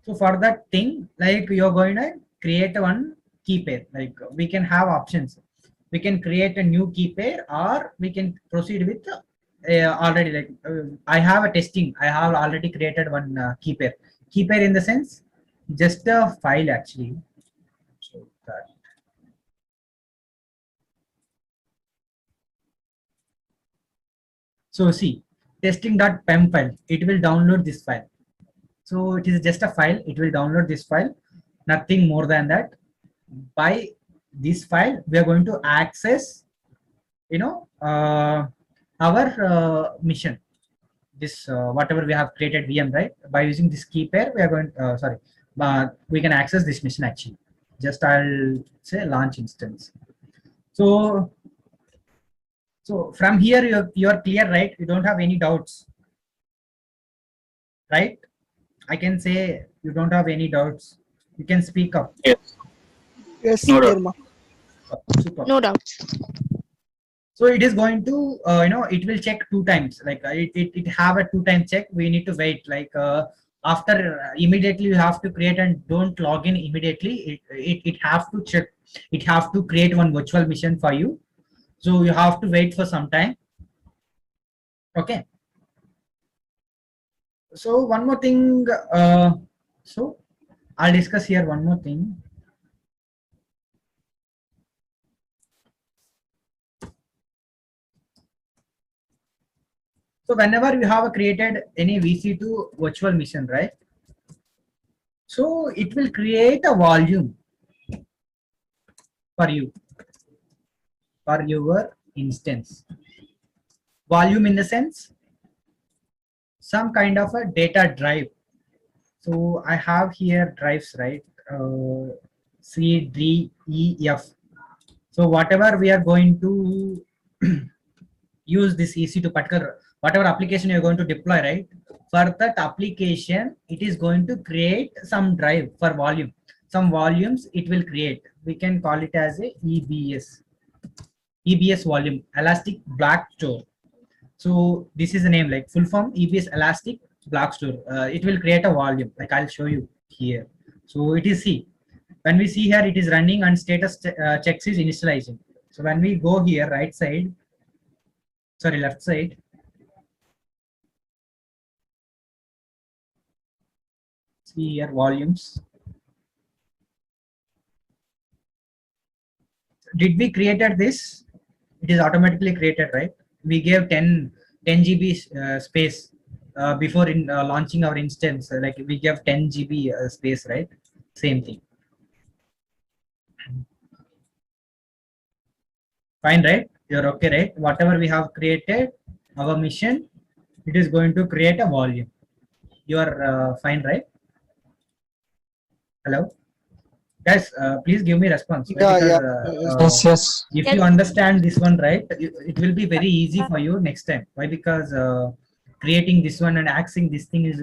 So for that thing, like you're going to create one key pair. Like we can have options. We can create a new key pair, or we can proceed with already, like I have a testing. I have already created one key pair. Key pair in the sense just a file actually. So that. So see, testing.pem file. It will download this file. So it is just a file. It will download this file. Nothing more than that. By this file, we are going to access, our mission. This whatever we have created VM, right? By using this key pair, we are going. We can access this mission actually. Just I'll say launch instance. So from here you are clear, right? You don't have any doubts, right? I can say you don't have any doubts. You can speak up. Yes, No doubt. Nirma. Super. No doubts. So it is going to, it will check 2 times. Like it have a 2-time check. We need to wait. Like after immediately you have to create, and don't log in immediately. It have to check. It have to create one virtual mission for you. So you have to wait for some time. Okay. So one more thing. So I'll discuss here one more thing. So whenever you have created any VC2 virtual mission, right? So it will create a volume for you, for your instance. Volume in the sense, some kind of a data drive. So I have here drives, right? C, D, E, F. So whatever we are going to use this EC2 particular, whatever application you're going to deploy, right? For that application, it is going to create some drive for volume. Some volumes it will create. We can call it as a EBS. EBS volume, Elastic Block Store. So this is the name, like full form EBS Elastic Block Store. It will create a volume, like I'll show you here. So it is C. When we see here, it is running and status checks is initializing. So when we go here, right side, sorry, left side, see here volumes. Did we created this? It is automatically created, right? We gave 10 GB space before in launching our instance. Like we gave 10 GB space, right? Same thing. Fine, right? You're okay, right? Whatever we have created, our mission, it is going to create a volume. You are fine, right? Hello, guys. Please give me response. Right? Yeah, Because, Yes. if you understand this one, right, it will be very easy for you next time. Why? Because creating this one and accessing this thing is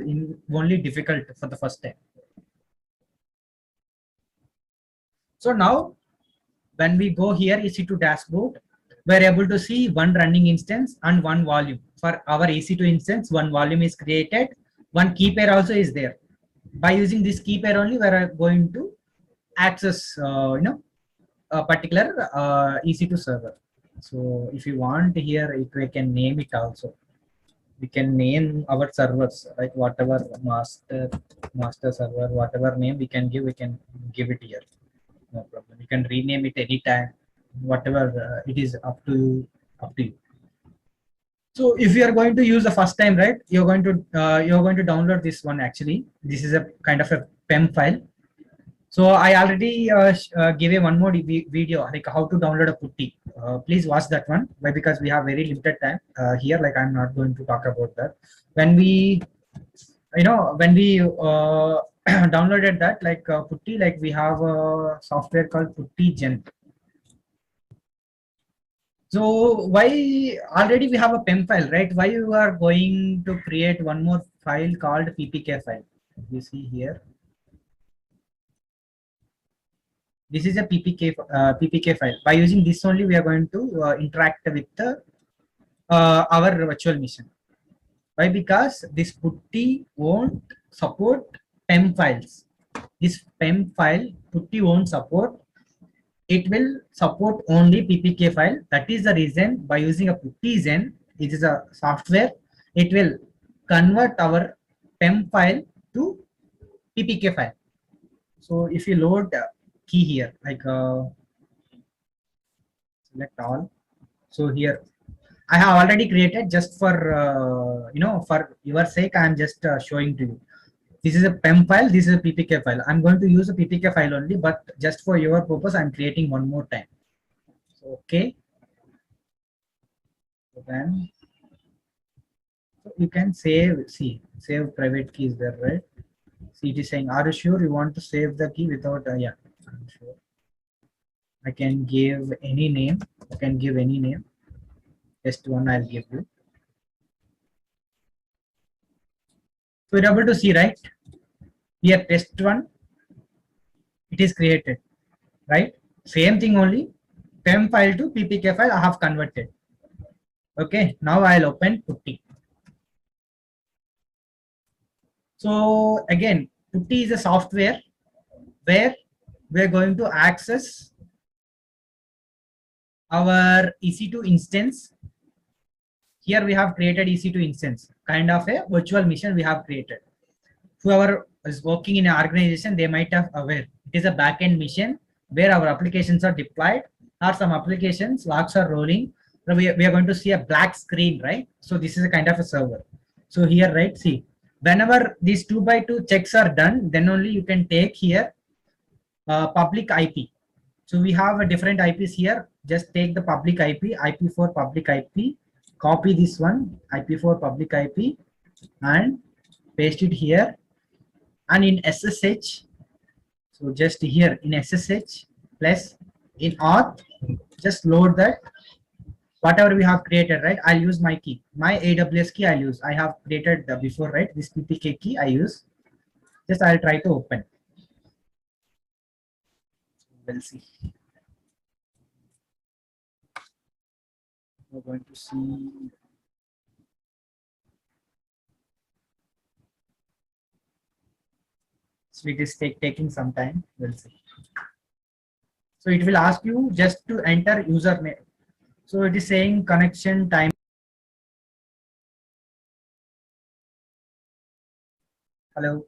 only difficult for the first time. So now when we go here EC2 dashboard, we're able to see one running instance and one volume. For our EC2 instance, one volume is created, one key pair also is there. By using this key pair only, we're going to access a particular EC2 server. So if you want here, if we can name it also. We can name our servers, like whatever master server, whatever name we can give it here. No problem. You can rename it anytime, whatever it is up to you. So if you are going to use the first time, right, you're going to download this one. Actually, this is a kind of a PEM file. So I already gave a one more video like how to download a putty. Please watch that one. Why? Because we have very limited time here. Like I'm not going to talk about that. When we, when we downloaded that like putty, like we have a software called Putty Gen. So why already we have a PEM file, right? Why you are going to create one more file called PPK file? You see here. This is a PPK file. By using this only, we are going to interact with the, our virtual machine. Why? Because this putty won't support PEM files. This PEM file putty won't support. It will support only PPK file. That is the reason by using a Putty Gen, it is a software. It will convert our PEM file to PPK file. So if you load key here, like select all. So here I have already created just for for your sake. I am just showing to you. This is a PEM file. This is a PPK file. I'm going to use a PPK file only, but just for your purpose, I'm creating one more time. So, okay. So then you can save. See, save private key is there, right? See, it is saying, are you sure you want to save the key without? Yeah, I'm sure. I can give any name. I can give any name. Just one I'll give you. So you're able to see, right? Here, test one. It is created, right? Same thing only. PEM file to PPK file I have converted. Okay, now I'll open Putty. So again, Putty is a software where we're going to access our EC2 instance. Here we have created EC2 instance, kind of a virtual machine we have created. Whoever is working in an organization, they might have aware. It is a backend machine where our applications are deployed, or some applications, logs are rolling. So we are going to see a black screen, right? So this is a kind of a server. So here, right, see, whenever these 2x2 checks are done, then only you can take here public IP. So we have a different IPs here. Just take the public IP, IP4 public IP, copy this one, IP4 public IP, and paste it here. And in SSH, so just here in SSH plus in auth, just load that whatever we have created, right? I'll use my key, my AWS key I'll use. I have created before, right? This PPK key I use. Just I'll try to open. We'll see. We're going to see. So it is taking some time. We'll see. So it will ask you just to enter username. So it is saying connection time. Hello.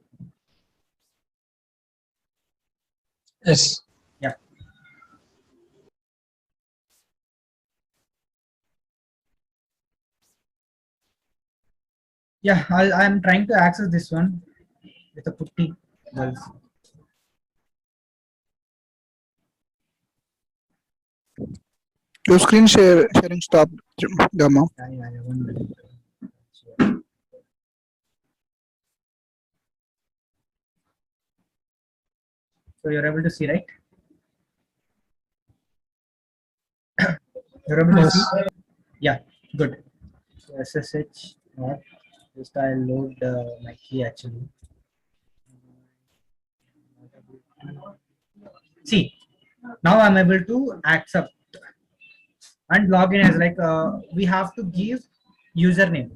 Yes. Yeah. Yeah, I'm trying to access this one with a Putty. Well, Your screen sharing stopped, Dharma. yeah, 1 minute. So you're able to see, right? You're able to Yes. see? Yeah, good. So SSH, just I'll load my key actually. See, now I'm able to accept and log in as like we have to give username.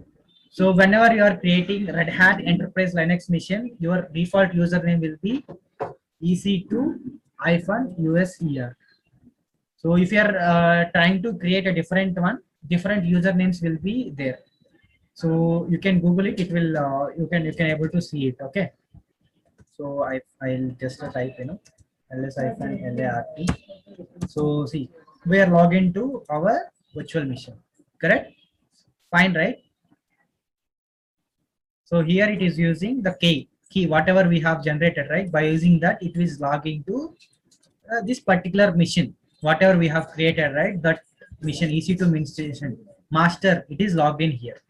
So whenever you are creating Red Hat Enterprise Linux machine, your default username will be EC2-USER. So if you are trying to create a different one, different usernames will be there. So you can Google it. It will you can able to see it. Okay. So I'll just type ls-lart. So see, we are logged into our virtual machine. Correct. fine, right? So here it is using the key, whatever we have generated, right? By using that, it is logging to this particular mission, whatever we have created, right? That mission EC2 min station master, it is logged in here.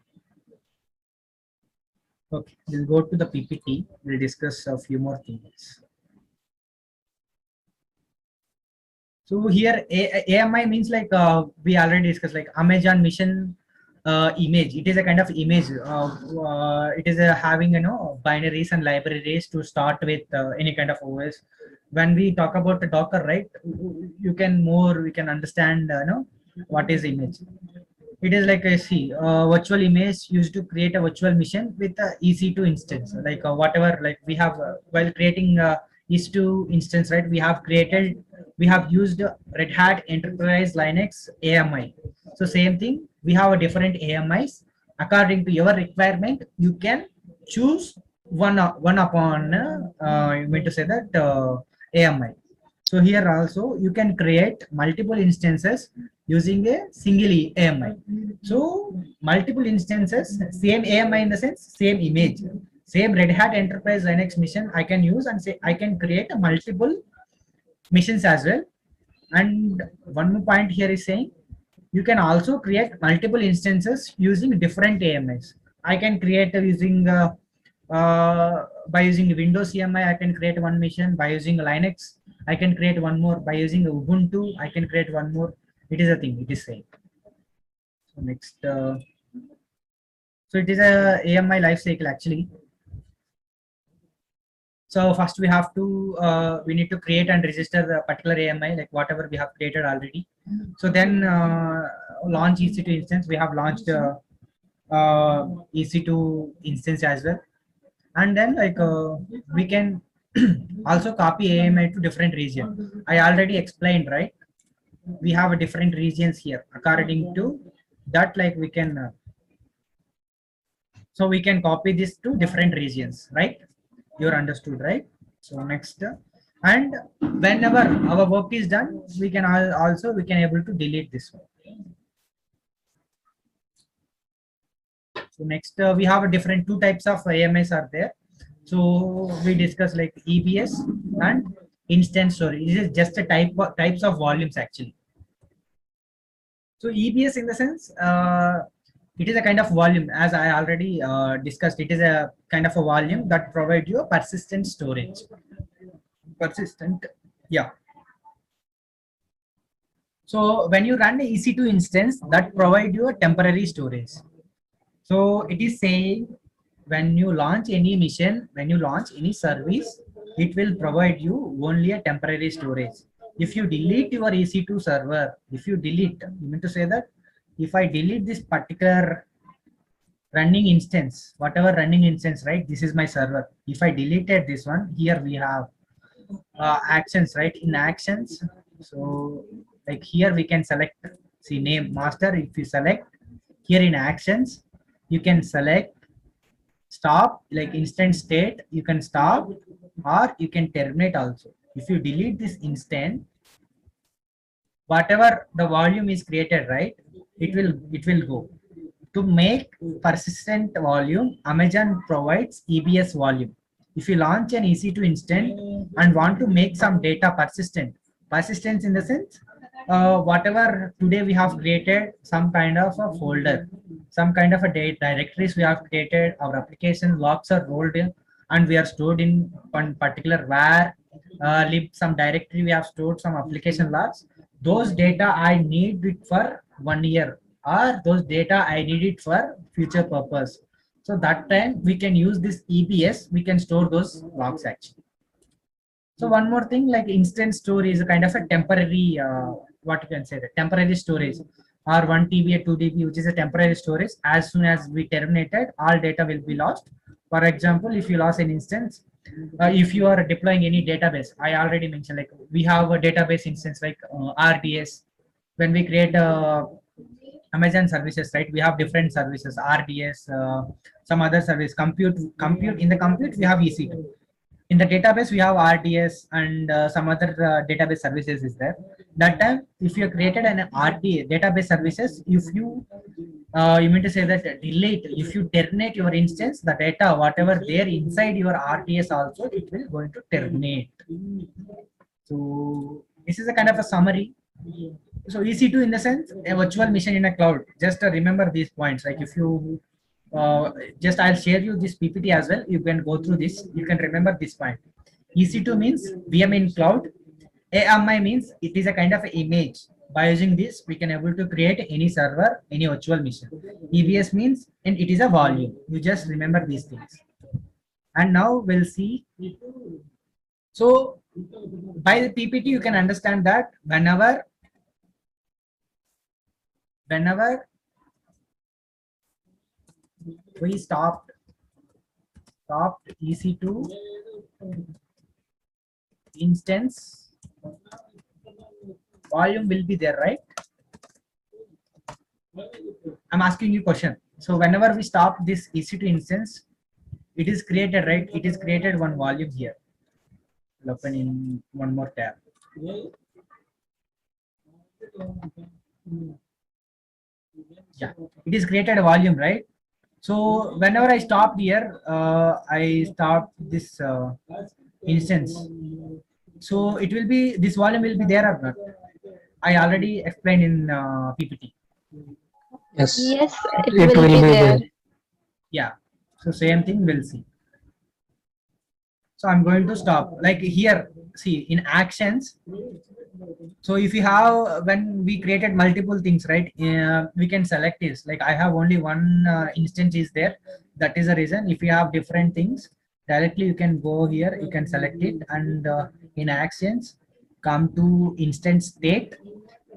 Okay, we'll go to the PPT. We'll discuss a few more things. So here AMI means like we already discussed, like Amazon mission image. It is a kind of image. It is having binaries and libraries to start with any kind of OS. When we talk about the Docker, right? We can understand what is image. It is like a virtual image used to create a virtual mission with a EC2 instance, like whatever, like we have while creating EC2 instance, right? We have used Red Hat Enterprise Linux AMI. So same thing, we have a different AMIs. According to your requirement, you can choose one upon you mean to say that AMI. So here also you can create multiple instances using a single AMI. So multiple instances, same AMI in the sense, same image, same Red Hat Enterprise Linux mission I can use, and say I can create a multiple missions as well. And one more point here is saying you can also create multiple instances using different AMIs. I can create using by using Windows AMI, I can create one mission. By using Linux, I can create one more. By using Ubuntu, I can create one more. It is a thing. It is same. So next, so it is a AMI life cycle actually. So first we have to we need to create and register the particular AMI, like whatever we have created already. So then launch EC2 instance. We have launched EC2 instance as well, and then like we can also copy AMI to different region. I already explained, right? We have a different regions here. According to that, like we can so we can copy this to different regions, right? You're understood, right? So next, and whenever our work is done, we can also we can able to delete this one. So next, we have a different two types of AMIs are there. So we discuss like EBS and instance storage. This is just a types of volumes actually. So EBS in the sense, it is a kind of volume, as I already discussed. It is a kind of a volume that provides you a persistent storage. Persistent, yeah. So when you run the EC2 instance, that provide you a temporary storage. So it is saying when you launch any mission, when you launch any service, it will provide you only a temporary storage. If you delete your EC2 server, if you delete, you mean to say that if I delete this particular running instance, whatever running instance, right? This is my server. If I deleted this one, here we have actions, right? In actions, so like here we can select, see name master. If you select here in actions, you can select stop, like instant state, you can stop or you can terminate also. If you delete this instant, whatever the volume is created, right, it will go. To make persistent volume, Amazon provides EBS volume. If you launch an EC2 instance and want to make some data persistence in the sense, whatever today we have created some kind of a folder, some kind of a directories we have created, our application logs are rolled in and we are stored in one particular where lib some directory, we have stored some application logs. Those data I need it for 1 year, or those data I need it for future purpose. So that time we can use this EBS, we can store those logs actually. So one more thing, like instant storage is a kind of a temporary, what you can say, the temporary storage, or 1 TB or 2 TB, which is a temporary storage. As soon as we terminated, all data will be lost. For example, if you lost an instance, if you are deploying any database, I already mentioned, like we have a database instance like RDS. When we create Amazon services, right, we have different services, RDS, some other service, compute. In the compute, we have EC2. In the database, we have RDS and some other database services is there. That time, if you created an RDS database services, if you You mean to say that delete, if you terminate your instance, the data, whatever there inside your RTS also, it will going to terminate. So this is a kind of a summary. So EC2 in the sense, a virtual machine in a cloud. Just remember these points. Like if you, just I'll share you this PPT as well. You can go through this. You can remember this point. EC2 means VM in cloud. AMI means it is a kind of a image. By using this, we can able to create any server, any virtual machine. EBS means, and it is a volume. You just remember these things. And now we'll see. So by the PPT, you can understand that whenever we stopped EC2 instance, volume will be there, right? I'm asking you question. So whenever we stop this EC2 instance, it is created, right? It is created one volume here. I'll open in one more tab. Yeah, it is created a volume, right? So whenever I stopped here, I stopped this instance. So it will be, this volume will be there or not? I already explained in PPT. Yes. Yes, it It will be there. Yeah. So same thing we'll see. So I'm going to stop. Like here, see in actions. So if you have, when we created multiple things, right? We can select this. Like I have only one instance is there. That is the reason. If you have different things, directly you can go here. You can select it, and in actions, come to instance state.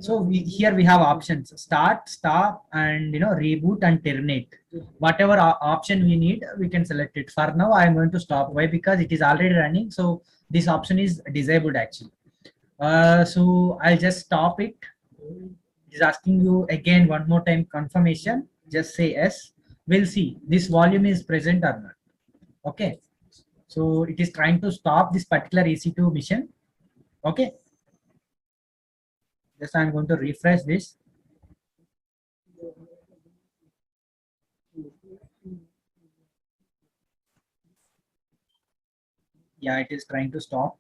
So here we have options: start, stop, and reboot and terminate. Whatever option we need, we can select it. For now, I am going to stop. Why? Because it is already running. So this option is disabled actually. So I'll just stop it. It is asking you again one more time confirmation. Just say yes. We'll see this volume is present or not. Okay. So it is trying to stop this particular EC2 mission. Okay. Just I'm going to refresh this. Yeah, it is trying to stop.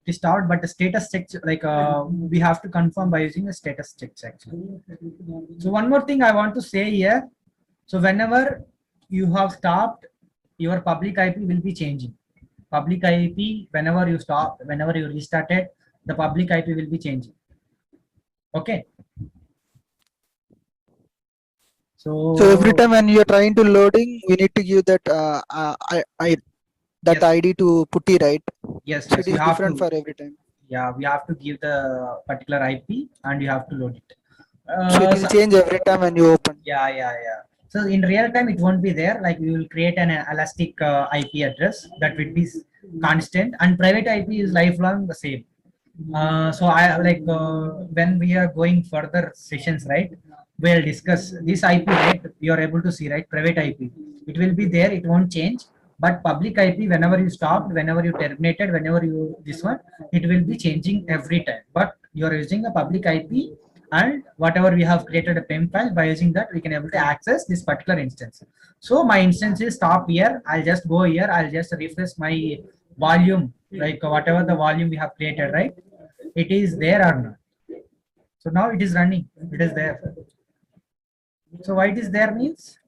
It is stopped, but the status check, like we have to confirm by using a status check section. So one more thing I want to say here. So whenever you have stopped, your public IP will be changing. Public IP, whenever you stop, whenever you restarted, the public IP will be changing. Okay. So every time when you're trying to loading, we need to give that that Yes. ID to putty, right? yes, So yes, it you is have different to. for every time. Yeah, we have to give the particular IP and you have to load it. So it will So- change every time when you open. yeah. So in real time, it won't be there. Like we will create an elastic IP address that will be constant, and private IP is lifelong the same. So I like when we are going further sessions, right? We'll discuss this IP, right? You are able to see, right? Private IP. It will be there. It won't change. But public IP, whenever you stopped, whenever you terminated, whenever you this one, it will be changing every time. But you are using a public IP, and whatever we have created a PEM file, by using that we can able to access this particular instance. So my instance is stop here. I'll just go here. I'll just refresh my volume, like whatever the volume we have created, right? It is there or not. So now it is running. It is there. So why it is there means,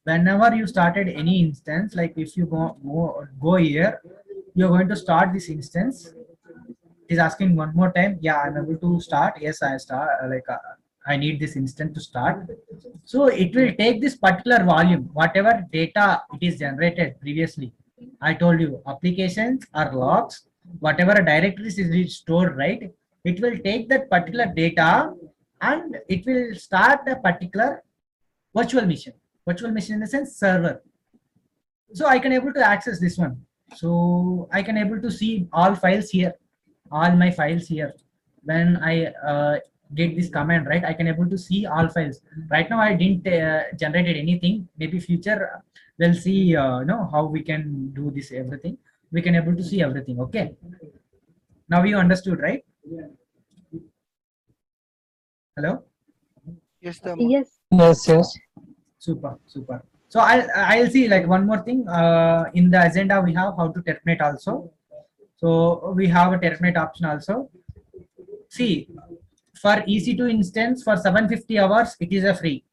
whenever you started any instance, like if you go here, you're going to start this instance. It is asking one more time. Yeah, I'm able to start. Yes, I start. I need this instance to start. So it will take this particular volume, whatever data it is generated previously. I told you applications are logs, whatever directories is stored, right? It will take that particular data and it will start a particular virtual machine. Virtual machine in the sense server. So I can able to access this one. So I can able to see all files here, all my files here. When I did this command, right, I can able to see all files. Right now I didn't generated anything. Maybe future we'll see how we can do this everything. We can able to see everything. Okay, now you understood, right? Hello. Yes, the Yes. Yes, yes. Super, super. So I'll see like one more thing. In the agenda we have how to terminate also. So we have a terminate option also. See, for EC2 instance for 750 hours it is a free.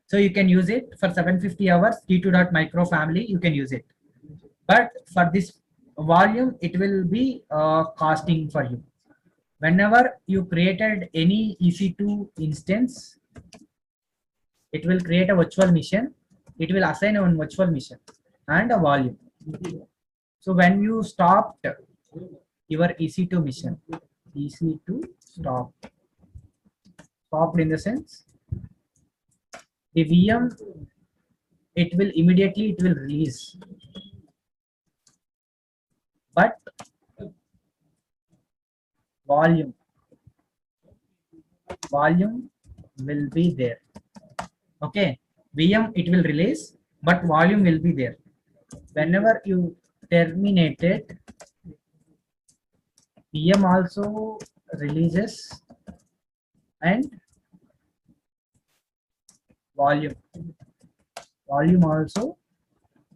So you can use it for 750 hours. T2.micro family you can use it. But for this volume it will be costing for you. Whenever you created any EC2 instance, it will create a virtual machine. It will assign a virtual machine and a volume. So when you stopped your EC2 mission, EC2 stopped in the sense the VM, it will immediately release, but volume will be there. Okay, VM it will release, but volume will be there. Whenever you terminated, VM also releases and volume also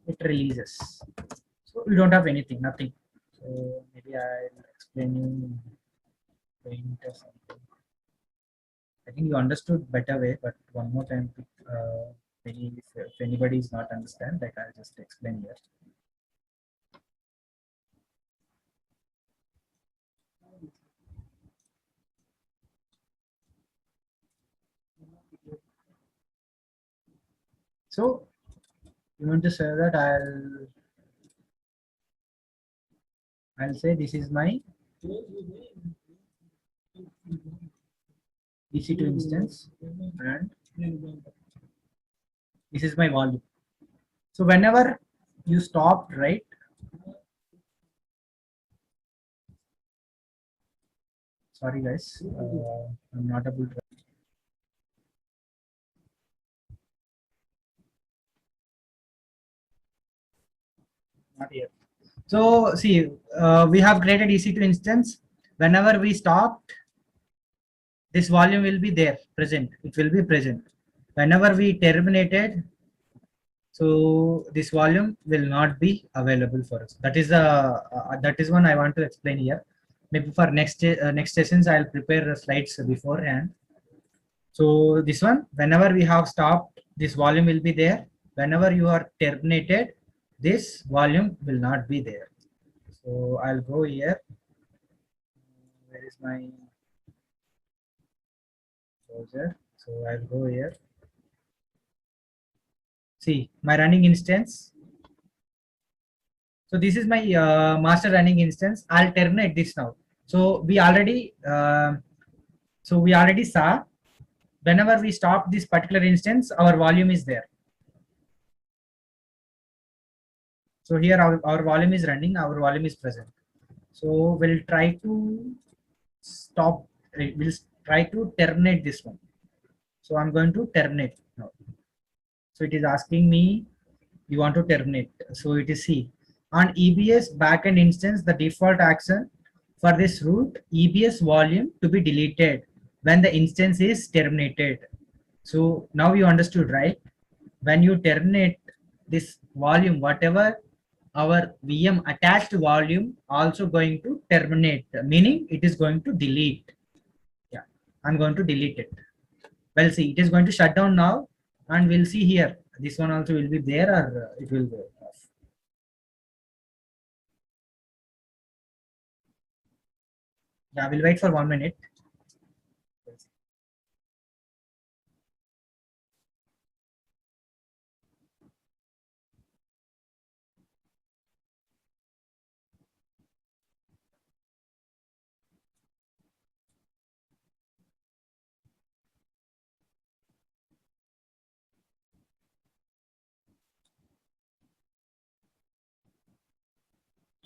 it releases. So you don't have anything, nothing. So maybe I'll explain you paint or something. I think you understood better way, but one more time, maybe if anybody is not understand, like I'll just explain here. So you want to say that I'll say this is my EC2 instance and this is my volume. So whenever you stopped, right? Sorry guys, I'm not able to. Not here. So see, we have created EC2 instance. Whenever we stopped, this volume will be there, present. It will be present. Whenever we terminated, so this volume will not be available for us. That is one I want to explain here. Maybe for next sessions I'll prepare slides beforehand. So this one, whenever we have stopped, this volume will be there. Whenever you are terminated, this volume will not be there. So I'll go here. Where is my browser? So I'll go here. See my running instance. So this is my master running instance. I'll terminate this now. So we already saw whenever we stop this particular instance, our volume is there. So here our volume is running, our volume is present. So we'll try to stop, we'll try to terminate this one. So I'm going to terminate now. So it is asking me, you want to terminate. So it is C. On EBS backend instance, the default action for this root EBS volume to be deleted when the instance is terminated. So now you understood, right? When you terminate this volume, whatever our VM attached volume also going to terminate, meaning it is going to delete. Yeah, I'm going to delete it. Well, see, it is going to shut down now, and we'll see here. This one also will be there, or it will go off. Yeah, we'll wait for 1 minute.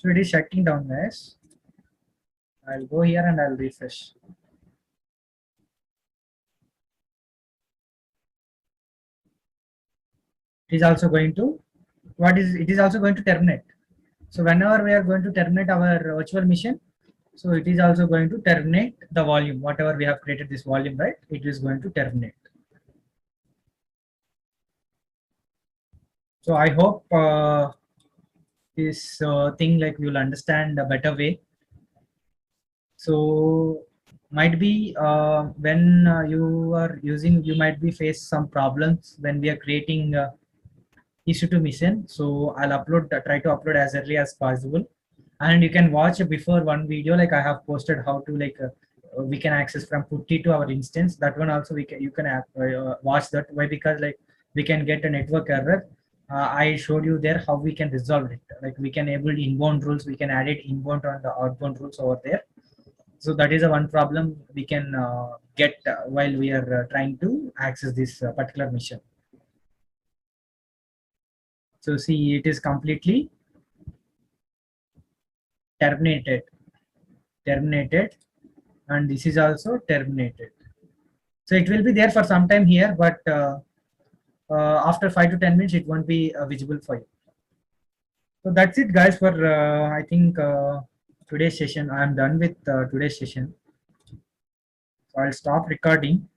So it is shutting down, guys. I'll go here and I'll refresh. It is also going to, it is also going to terminate. So whenever we are going to terminate our virtual machine, so it is also going to terminate the volume, whatever we have created this volume, right? It is going to terminate. So I hope this thing like you'll understand a better way. So might be when you are using, you might be face some problems when we are creating EC2 mission. So I'll upload, try to upload as early as possible, and you can watch before one video like I have posted how to like we can access from Putty to our instance. That one also we can, you can watch that. Why? Because like we can get a network error. I showed you there how we can resolve it. Like we can enable inbound rules, we can add it inbound on the outbound rules over there. So that is a one problem we can get while we are trying to access this particular mission. So see, it is completely terminated, and this is also terminated. So it will be there for some time here, but after 5 to 10 minutes it won't be visible for you. So that's it guys for I think today's session. I am done with today's session, so I'll stop recording.